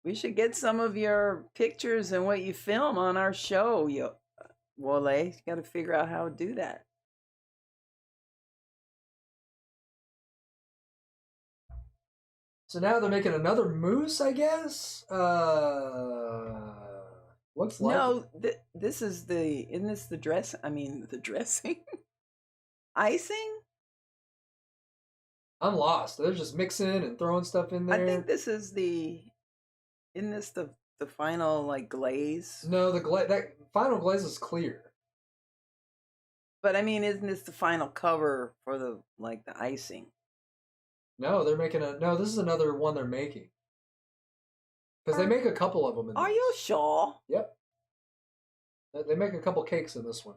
We should get some of your pictures and what you film on our show, Wole. You got to figure out how to do that. So now they're making another mousse, I guess. Looks like no. This is isn't this the dress? I mean, the dressing, icing. I'm lost. They're just mixing and throwing stuff in there. I think this is isn't this the final like glaze? No, that final glaze is clear. But I mean, isn't this the final cover for the icing? No, they're making no, this is another one they're making. Because they make a couple of them in Are this. you sure? Yep. They make a couple cakes in this one.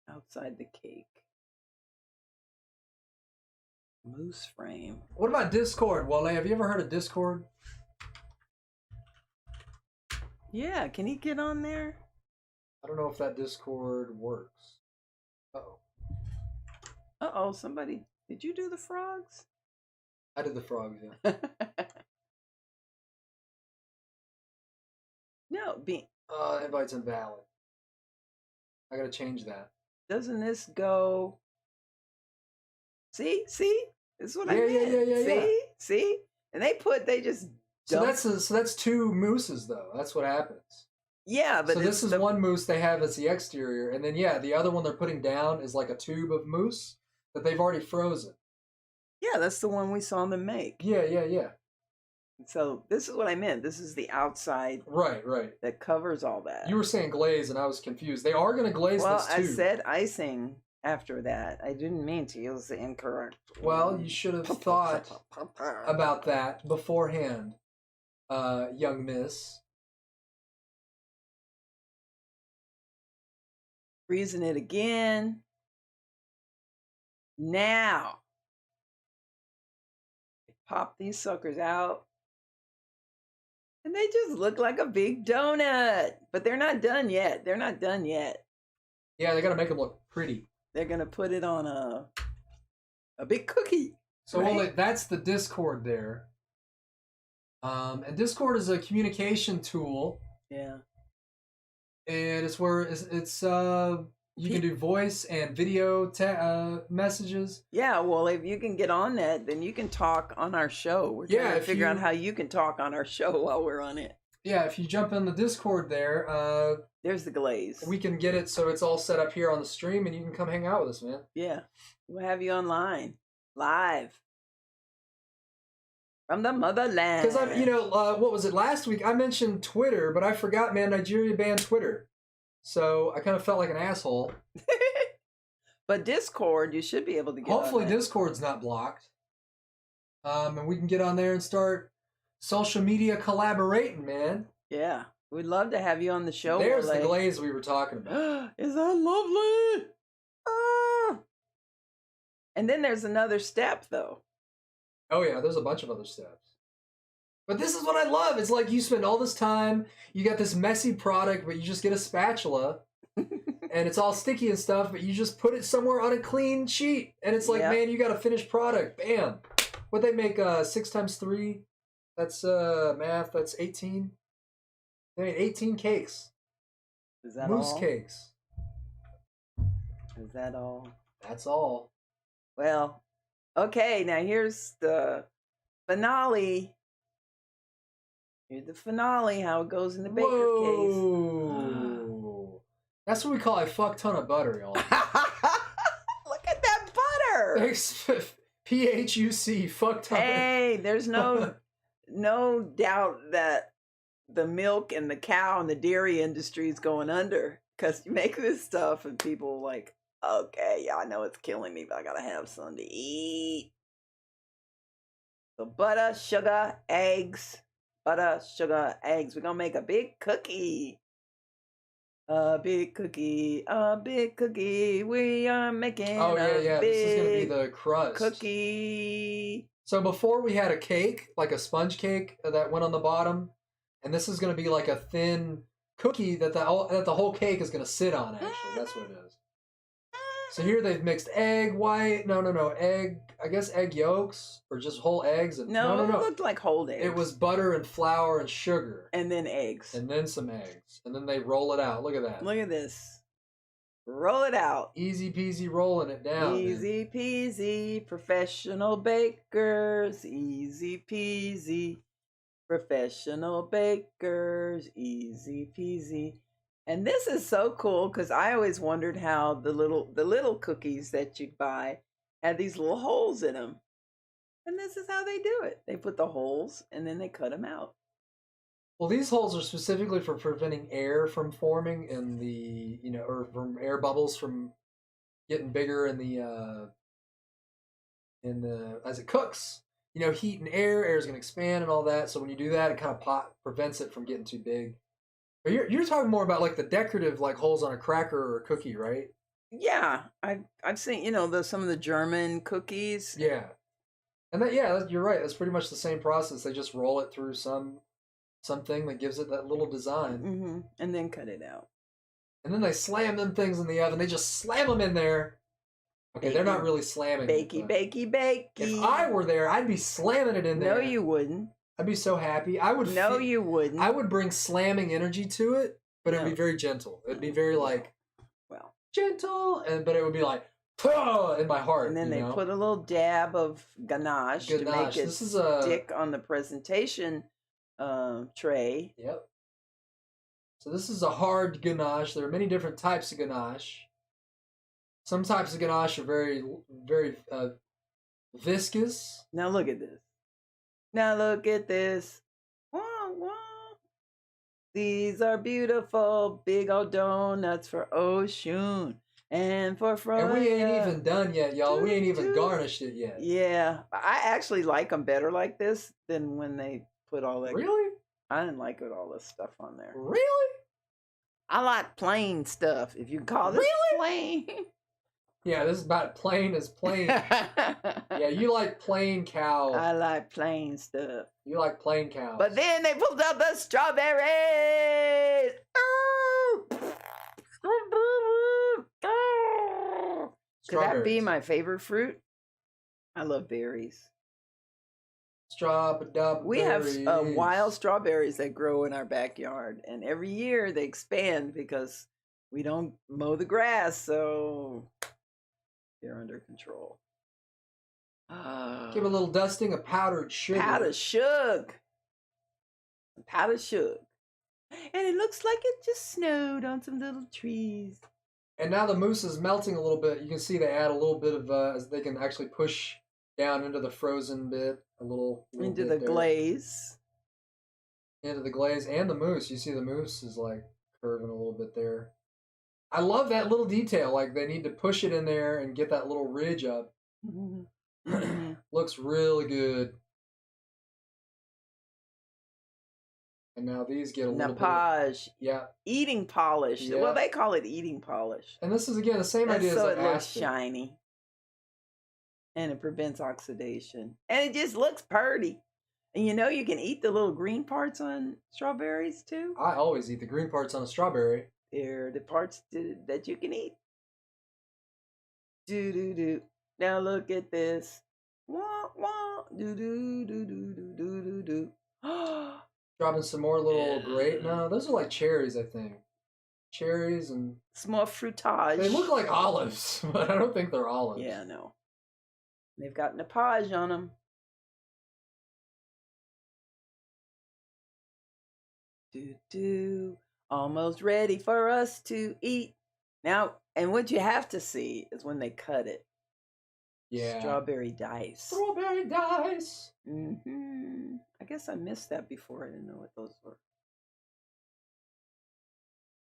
Outside the cake. Mousse frame. What about Discord, Wale? Have you ever heard of Discord? Yeah, can he get on there? I don't know if that Discord works. Uh-oh. Uh-oh, somebody... Did you do the frogs? I did the frogs, yeah. No, invite's invalid. I gotta change that. Doesn't this go... See? This is what I meant. Yeah. See? And they just... So that's two mousses, though. That's what happens. Yeah, but so this is one mousse they have as the exterior, and then the other one they're putting down is like a tube of mousse that they've already frozen. Yeah, that's the one we saw them make. Yeah. So this is what I meant. This is the outside. Right. That covers all that. You were saying glaze, and I was confused. They are going to glaze this too. Well, I said icing after that. I didn't mean to use the incorrect. Well, you should have thought about that beforehand, young miss. Freezing it again. Now. Pop these suckers out. And they just look like a big donut. But they're not done yet. Yeah, they got to make them look pretty. They're going to put it on a big cookie. So right? That's the Discord there. And Discord is a communication tool. Yeah. And it's where it's you can do voice and video messages. Yeah, well, if you can get on that, then you can talk on our show. We're trying to figure out how you can talk on our show while we're on it. Yeah, if you jump in the Discord there, there's the glaze. We can get it so it's all set up here on the stream, and you can come hang out with us, man. Yeah, we'll have you online, live. From the motherland. Because what was it last week? I mentioned Twitter, but I forgot, man. Nigeria banned Twitter, so I kind of felt like an asshole. But Discord, you should be able to get. Hopefully, Discord's not blocked, and we can get on there and start social media collaborating, man. Yeah, we'd love to have you on the show. There's the glaze we were talking about. Is that lovely? And then there's another step, though. Oh yeah, there's a bunch of other steps. But this is what I love. It's like you spend all this time, you got this messy product, but you just get a spatula, and it's all sticky and stuff, but you just put it somewhere on a clean sheet, and it's like, man, you got a finished product. Bam. What they make 6 times 3? That's math. That's 18. They made 18 cakes. Is that Mousse all? cakes. Is that all? That's all. Well, okay, now here's the finale. Here's the finale, how it goes in the baker case. That's what we call a fuck ton of butter, y'all. Look at that butter. Thanks, PHUC, fuck ton. Hey, there's no doubt that the milk and the cow and the dairy industry is going under because you make this stuff and people like, okay, yeah, I know it's killing me, but I gotta have something to eat. So butter, sugar, eggs. Butter, sugar, eggs. We're gonna make a big cookie. A big cookie. A big cookie. We are making yeah. This is gonna be the crust. Cookie. So before we had a cake, like a sponge cake that went on the bottom, and this is gonna be like a thin cookie that the whole cake is gonna sit on. Actually, that's what it is. So here they've mixed egg white. No, egg. I guess egg yolks or just whole eggs. And, no. It looked like whole eggs. It was butter and flour and sugar. And then eggs. And then some eggs. And then they roll it out. Look at that. Look at this. Roll it out. Easy peasy rolling it down. Easy peasy. Professional bakers. Easy peasy. Professional bakers. Easy peasy. And this is so cool because I always wondered how the little cookies that you'd buy had these little holes in them. And this is how they do it. They put the holes and then they cut them out. Well, these holes are specifically for preventing air from forming in the, or from air bubbles from getting bigger in the as it cooks. Heat and air is going to expand and all that. So when you do that, it kind of prevents it from getting too big. But you're talking more about like the decorative like holes on a cracker or a cookie, right? Yeah, I've seen some of the German cookies. Yeah, and you're right. That's pretty much the same process. They just roll it through something that gives it that little design, and then cut it out. And then they slam them things in the oven. They just slam them in there. Okay, they're not really slamming. Bakey. If I were there, I'd be slamming it in there. No, you wouldn't. I'd be so happy. I would. No, you wouldn't. I would bring slamming energy to it, but it'd be very gentle. It'd be very gentle, but it would be like in my heart. And then they put a little dab of ganache to make it stick on the presentation tray. Yep. So this is a hard ganache. There are many different types of ganache. Some types of ganache are very, very viscous. Now look at this. These are beautiful big old donuts for Oshun and for Freud. And we ain't even done yet, y'all. We ain't even garnished it yet. Yeah. I actually like them better like this than when they put all that. Really? I didn't like it all this stuff on there. Really? I like plain stuff. If you call this plain. Yeah, this is about plain as plain. Yeah, you like plain cows. I like plain stuff. You like plain cows. But then they pulled out the strawberries. Could that be my favorite fruit? I love berries. We have wild strawberries that grow in our backyard, and every year they expand because we don't mow the grass, so they're under control. Give a little dusting of powdered sugar. Powdered sugar. And it looks like it just snowed on some little trees. And now the mousse is melting a little bit. You can see they add a little bit of, as they can actually push down into the frozen bit a little into bit the there. glaze. Into the glaze and the mousse. You see the mousse is like curving a little bit there. I love that little detail. Like they need to push it in there and get that little ridge up. Looks really good. And now these get a little Nappage. Yeah. Eating polish. Yeah. Well, they call it eating polish. And this is again the same idea so as it looks shiny. And it prevents oxidation. And it just looks pretty. And you know you can eat the little green parts on strawberries too? I always eat the green parts on a strawberry. They're the parts that you can eat. Do. Now look at this. Wah, wah. Do. Dropping some more little grape. No, those are like cherries, I think. Cherries and... It's more fruitage. They look like olives, but I don't think they're olives. Yeah, no. They've got nappage on them. Do. Almost ready for us to eat. Now, and what you have to see is when they cut it. Yeah. Strawberry dice. Strawberry dice. I guess I missed that before. I didn't know what those were.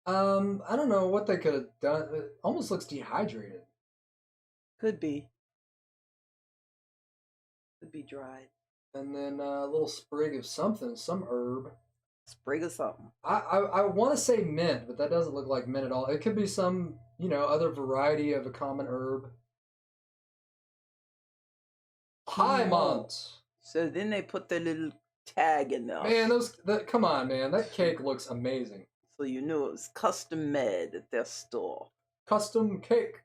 I don't know what they could have done. It almost looks dehydrated. Could be. Could be dried. And then a little sprig of something, some herb. Sprig of something. I want to say mint, but that doesn't look like mint at all. It could be some, other variety of a common herb. Paimon. So then they put the little tag in there. Man, come on, man. That cake looks amazing. So you knew it was custom made at their store. Custom cake.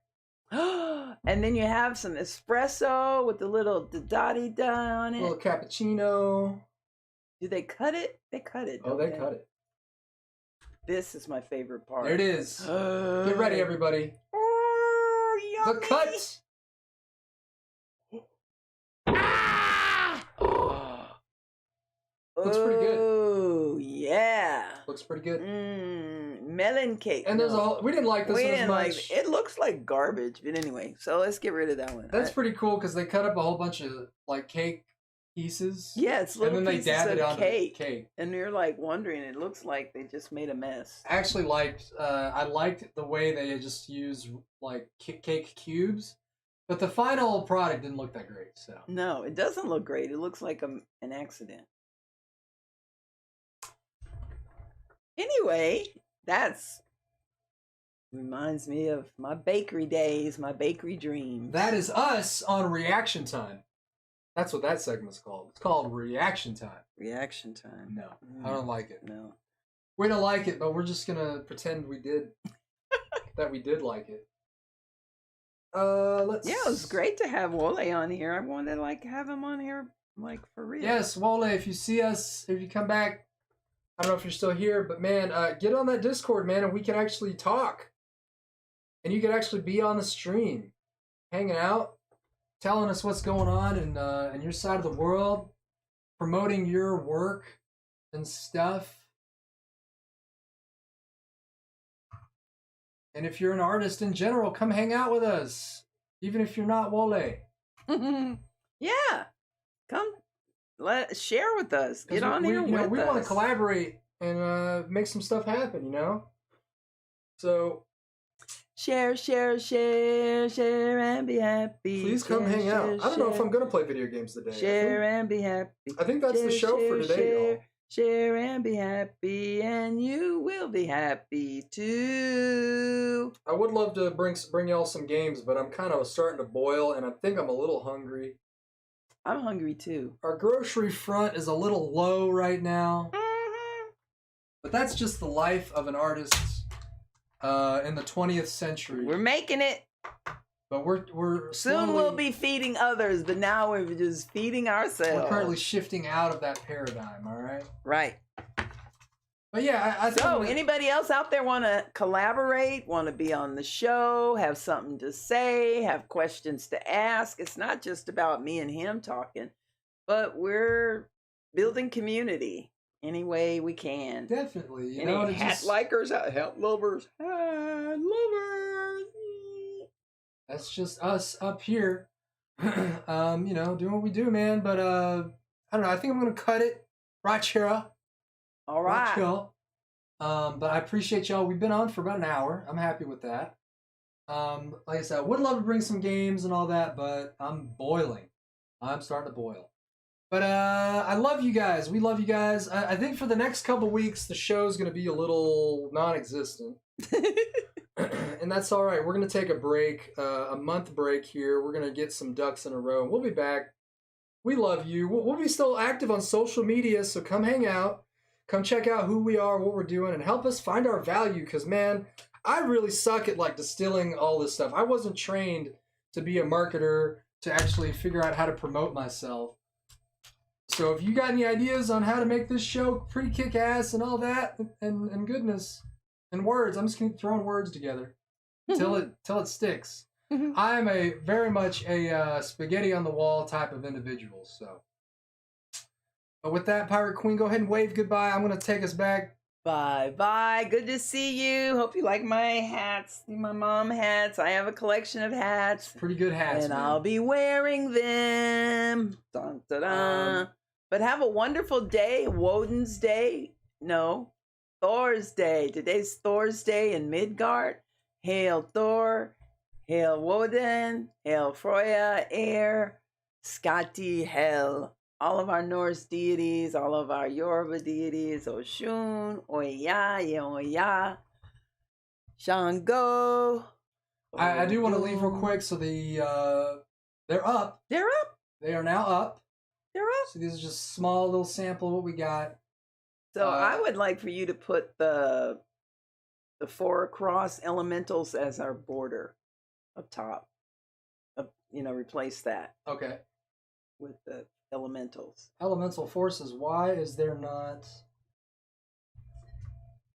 And then you have some espresso with the little da-da-da on it. A little cappuccino. Do they cut it? They cut it. Oh, they cut it. This is my favorite part. There it is. Get ready, everybody. The cut. Looks pretty good. Oh, yeah. Looks pretty good. Melon cake. And there's we didn't like this one as much. It looks like garbage, but anyway, so let's get rid of that one. That's pretty cool because they cut up a whole bunch of like cake pieces. Yeah, it's little and then pieces they dabbed of it onto cake. the cake. And you're like wondering, it looks like they just made a mess. I actually liked, I liked the way they just used like cake cubes, but the final product didn't look that great. So no, it doesn't look great. It looks like an accident. Anyway, that's reminds me of my bakery days, my bakery dreams. That is us on Reaction Time. That's what that segment's called. It's called Reaction Time. Reaction Time. No, I don't like it. No. We don't like it, but we're just gonna pretend we did. That we did like it. Let's. Yeah, it was great to have Wole on here. I wanted to have him on here for real. Yes, Wole, if you see us, if you come back, I don't know if you're still here, but man, get on that Discord, man, and we can actually talk. And you could actually be on the stream, hanging out, telling us what's going on in your side of the world, promoting your work and stuff. And if you're an artist in general, come hang out with us, even if you're not Wole. Yeah, come share with us. Get on here with us. We want to collaborate and make some stuff happen, So share and be happy. Please come hang out. I don't know if I'm gonna play video games today. Share and be happy. I think that's the show for today, y'all. Share and be happy, and you will be happy too. I would love to bring y'all some games, but I'm kind of starting to boil, and I think I'm a little hungry. I'm hungry too. Our grocery front is a little low right now. But that's just the life of an artist in the 20th century. We're making it. But we're soon we'll be feeding others, but now we're just feeding ourselves. We're currently shifting out of that paradigm, all right? Right. But yeah, I think so anybody else out there want to collaborate, want to be on the show, have something to say, have questions to ask? It's not just about me and him talking, but we're building community any way we can. Definitely. Any hat likers, hat lovers, hat lovers. That's just us up here, doing what we do, man. But I don't know. I think I'm gonna cut it right here. All right. But I appreciate y'all. We've been on for about an hour. I'm happy with that. Like I said, I would love to bring some games and all that, but I'm boiling. I'm starting to boil. But I love you guys. We love you guys. I think for the next couple weeks, the show's gonna be a little non-existent. And that's all right. We're going to take a break, a month break here. We're going to get some ducks in a row. We'll be back. We love you. We'll be still active on social media, so come hang out. Come check out who we are, what we're doing, and help us find our value. Because, man, I really suck at, like, distilling all this stuff. I wasn't trained to be a marketer, to actually figure out how to promote myself. So if you got any ideas on how to make this show pretty kick-ass and all that, and goodness, and words, I'm just going to keep throwing words together till it sticks. I'm very much a spaghetti on the wall type of individual. So, but with that, Pirate Queen, go ahead and wave goodbye. I'm going to take us back. Bye. Good to see you. Hope you like my hats, my mom hats. I have a collection of hats. Pretty good hats, and man. I'll be wearing them. Dun, dun, dun. But have a wonderful day. Woden's Day. No, Thor's Day. Today's Thor's Day in Midgard. Hail Thor. Hail Woden, Hail Freya, Air, Skadi, Hel. All of our Norse deities, all of our Yoruba deities, Oshun, Oya, Yeoya, Shango. I do want to leave real quick. So they're up. They're up. They are now up. They're up. So these are just a small little sample of what we got. So I would like for you to put the 4 cross elementals as our border up top. Replace that. Okay. With the elementals. Elemental forces. Why is there not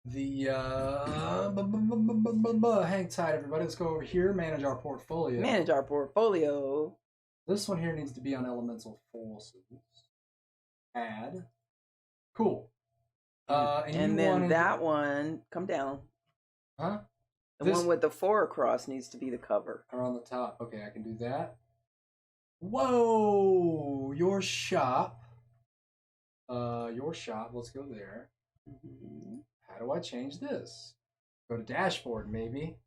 the hang tight, everybody? Let's go over here. Manage our portfolio. Manage our portfolio. This one here needs to be on elemental forces. Add. Cool. And then that one, come down. Huh? The one with the 4 across needs to be the cover. Or on the top. Okay, I can do that. Whoa! Your shop. Let's go there. How do I change this? Go to dashboard, maybe.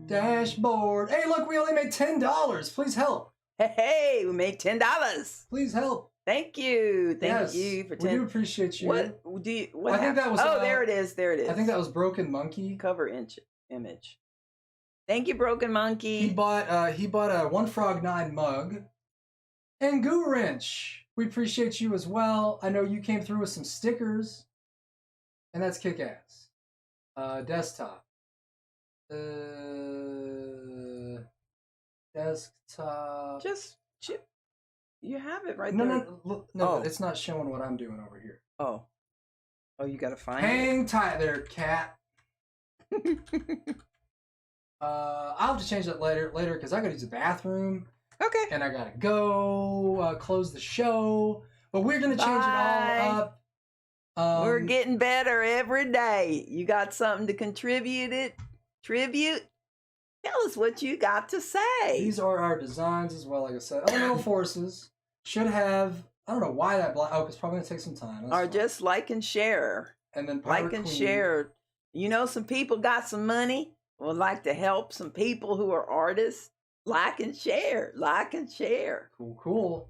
Dashboard. Hey, look, we only made $10. Please help. Hey, we made $10. Please help. Thank you. Thank you for 10. We do appreciate you. What I think that was. There it is. There it is. I think that was Broken Monkey. Cover image. Thank you, Broken Monkey. He bought a One Frog 9 mug. And Goo Wrench, we appreciate you as well. I know you came through with some stickers, and that's kick-ass. Desktop. Desktop. Just chip. You have it right there. No, no, it's not showing what I'm doing over here. Oh, you gotta find it. Hang tight there, cat. I'll have to change that later because I gotta use the bathroom. Okay. And I gotta go close the show. But we're gonna change it all up. We're getting better every day. You got something to contribute? Tell us what you got to say. These are our designs as well, like I said. Elemental forces should have, I don't know why that black, it's probably gonna take some time. Or just like and share. And then like and share. You know, some people got some money, would like to help some people who are artists. Like and share. Cool.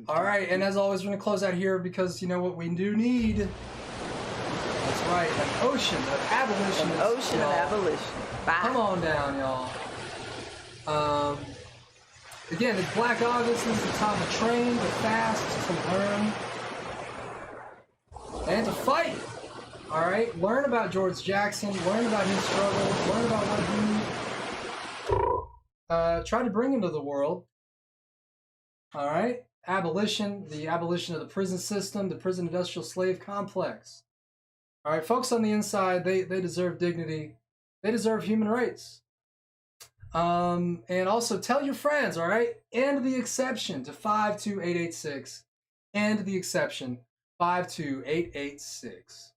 All right, and as always, we're gonna close out here because you know what we do need? That's right, an ocean of abolition. An ocean of abolition. Bye. Come on down, y'all. Again, it's Black August. This is the time to train, to fast, to learn, and to fight. All right, learn about George Jackson. Learn about his struggles. Learn about what he tried to bring into the world. All right, abolition, the abolition of the prison system, the prison industrial slave complex. All right, folks on the inside, they deserve dignity. They deserve human rights. And also tell your friends, all right? End the exception to 52886. End the exception 52886.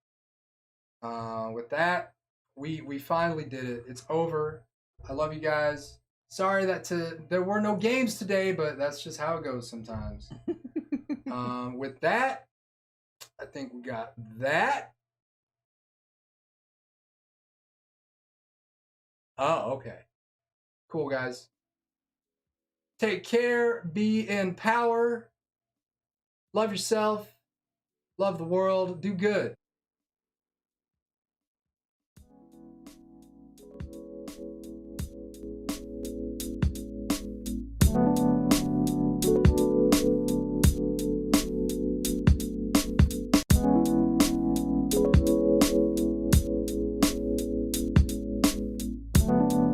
With that, we finally did it. It's over. I love you guys. Sorry that there were no games today, but that's just how it goes sometimes. With that, I think we got that. Oh, okay. Cool, guys. Take care. Be in power. Love yourself. Love the world. Do good.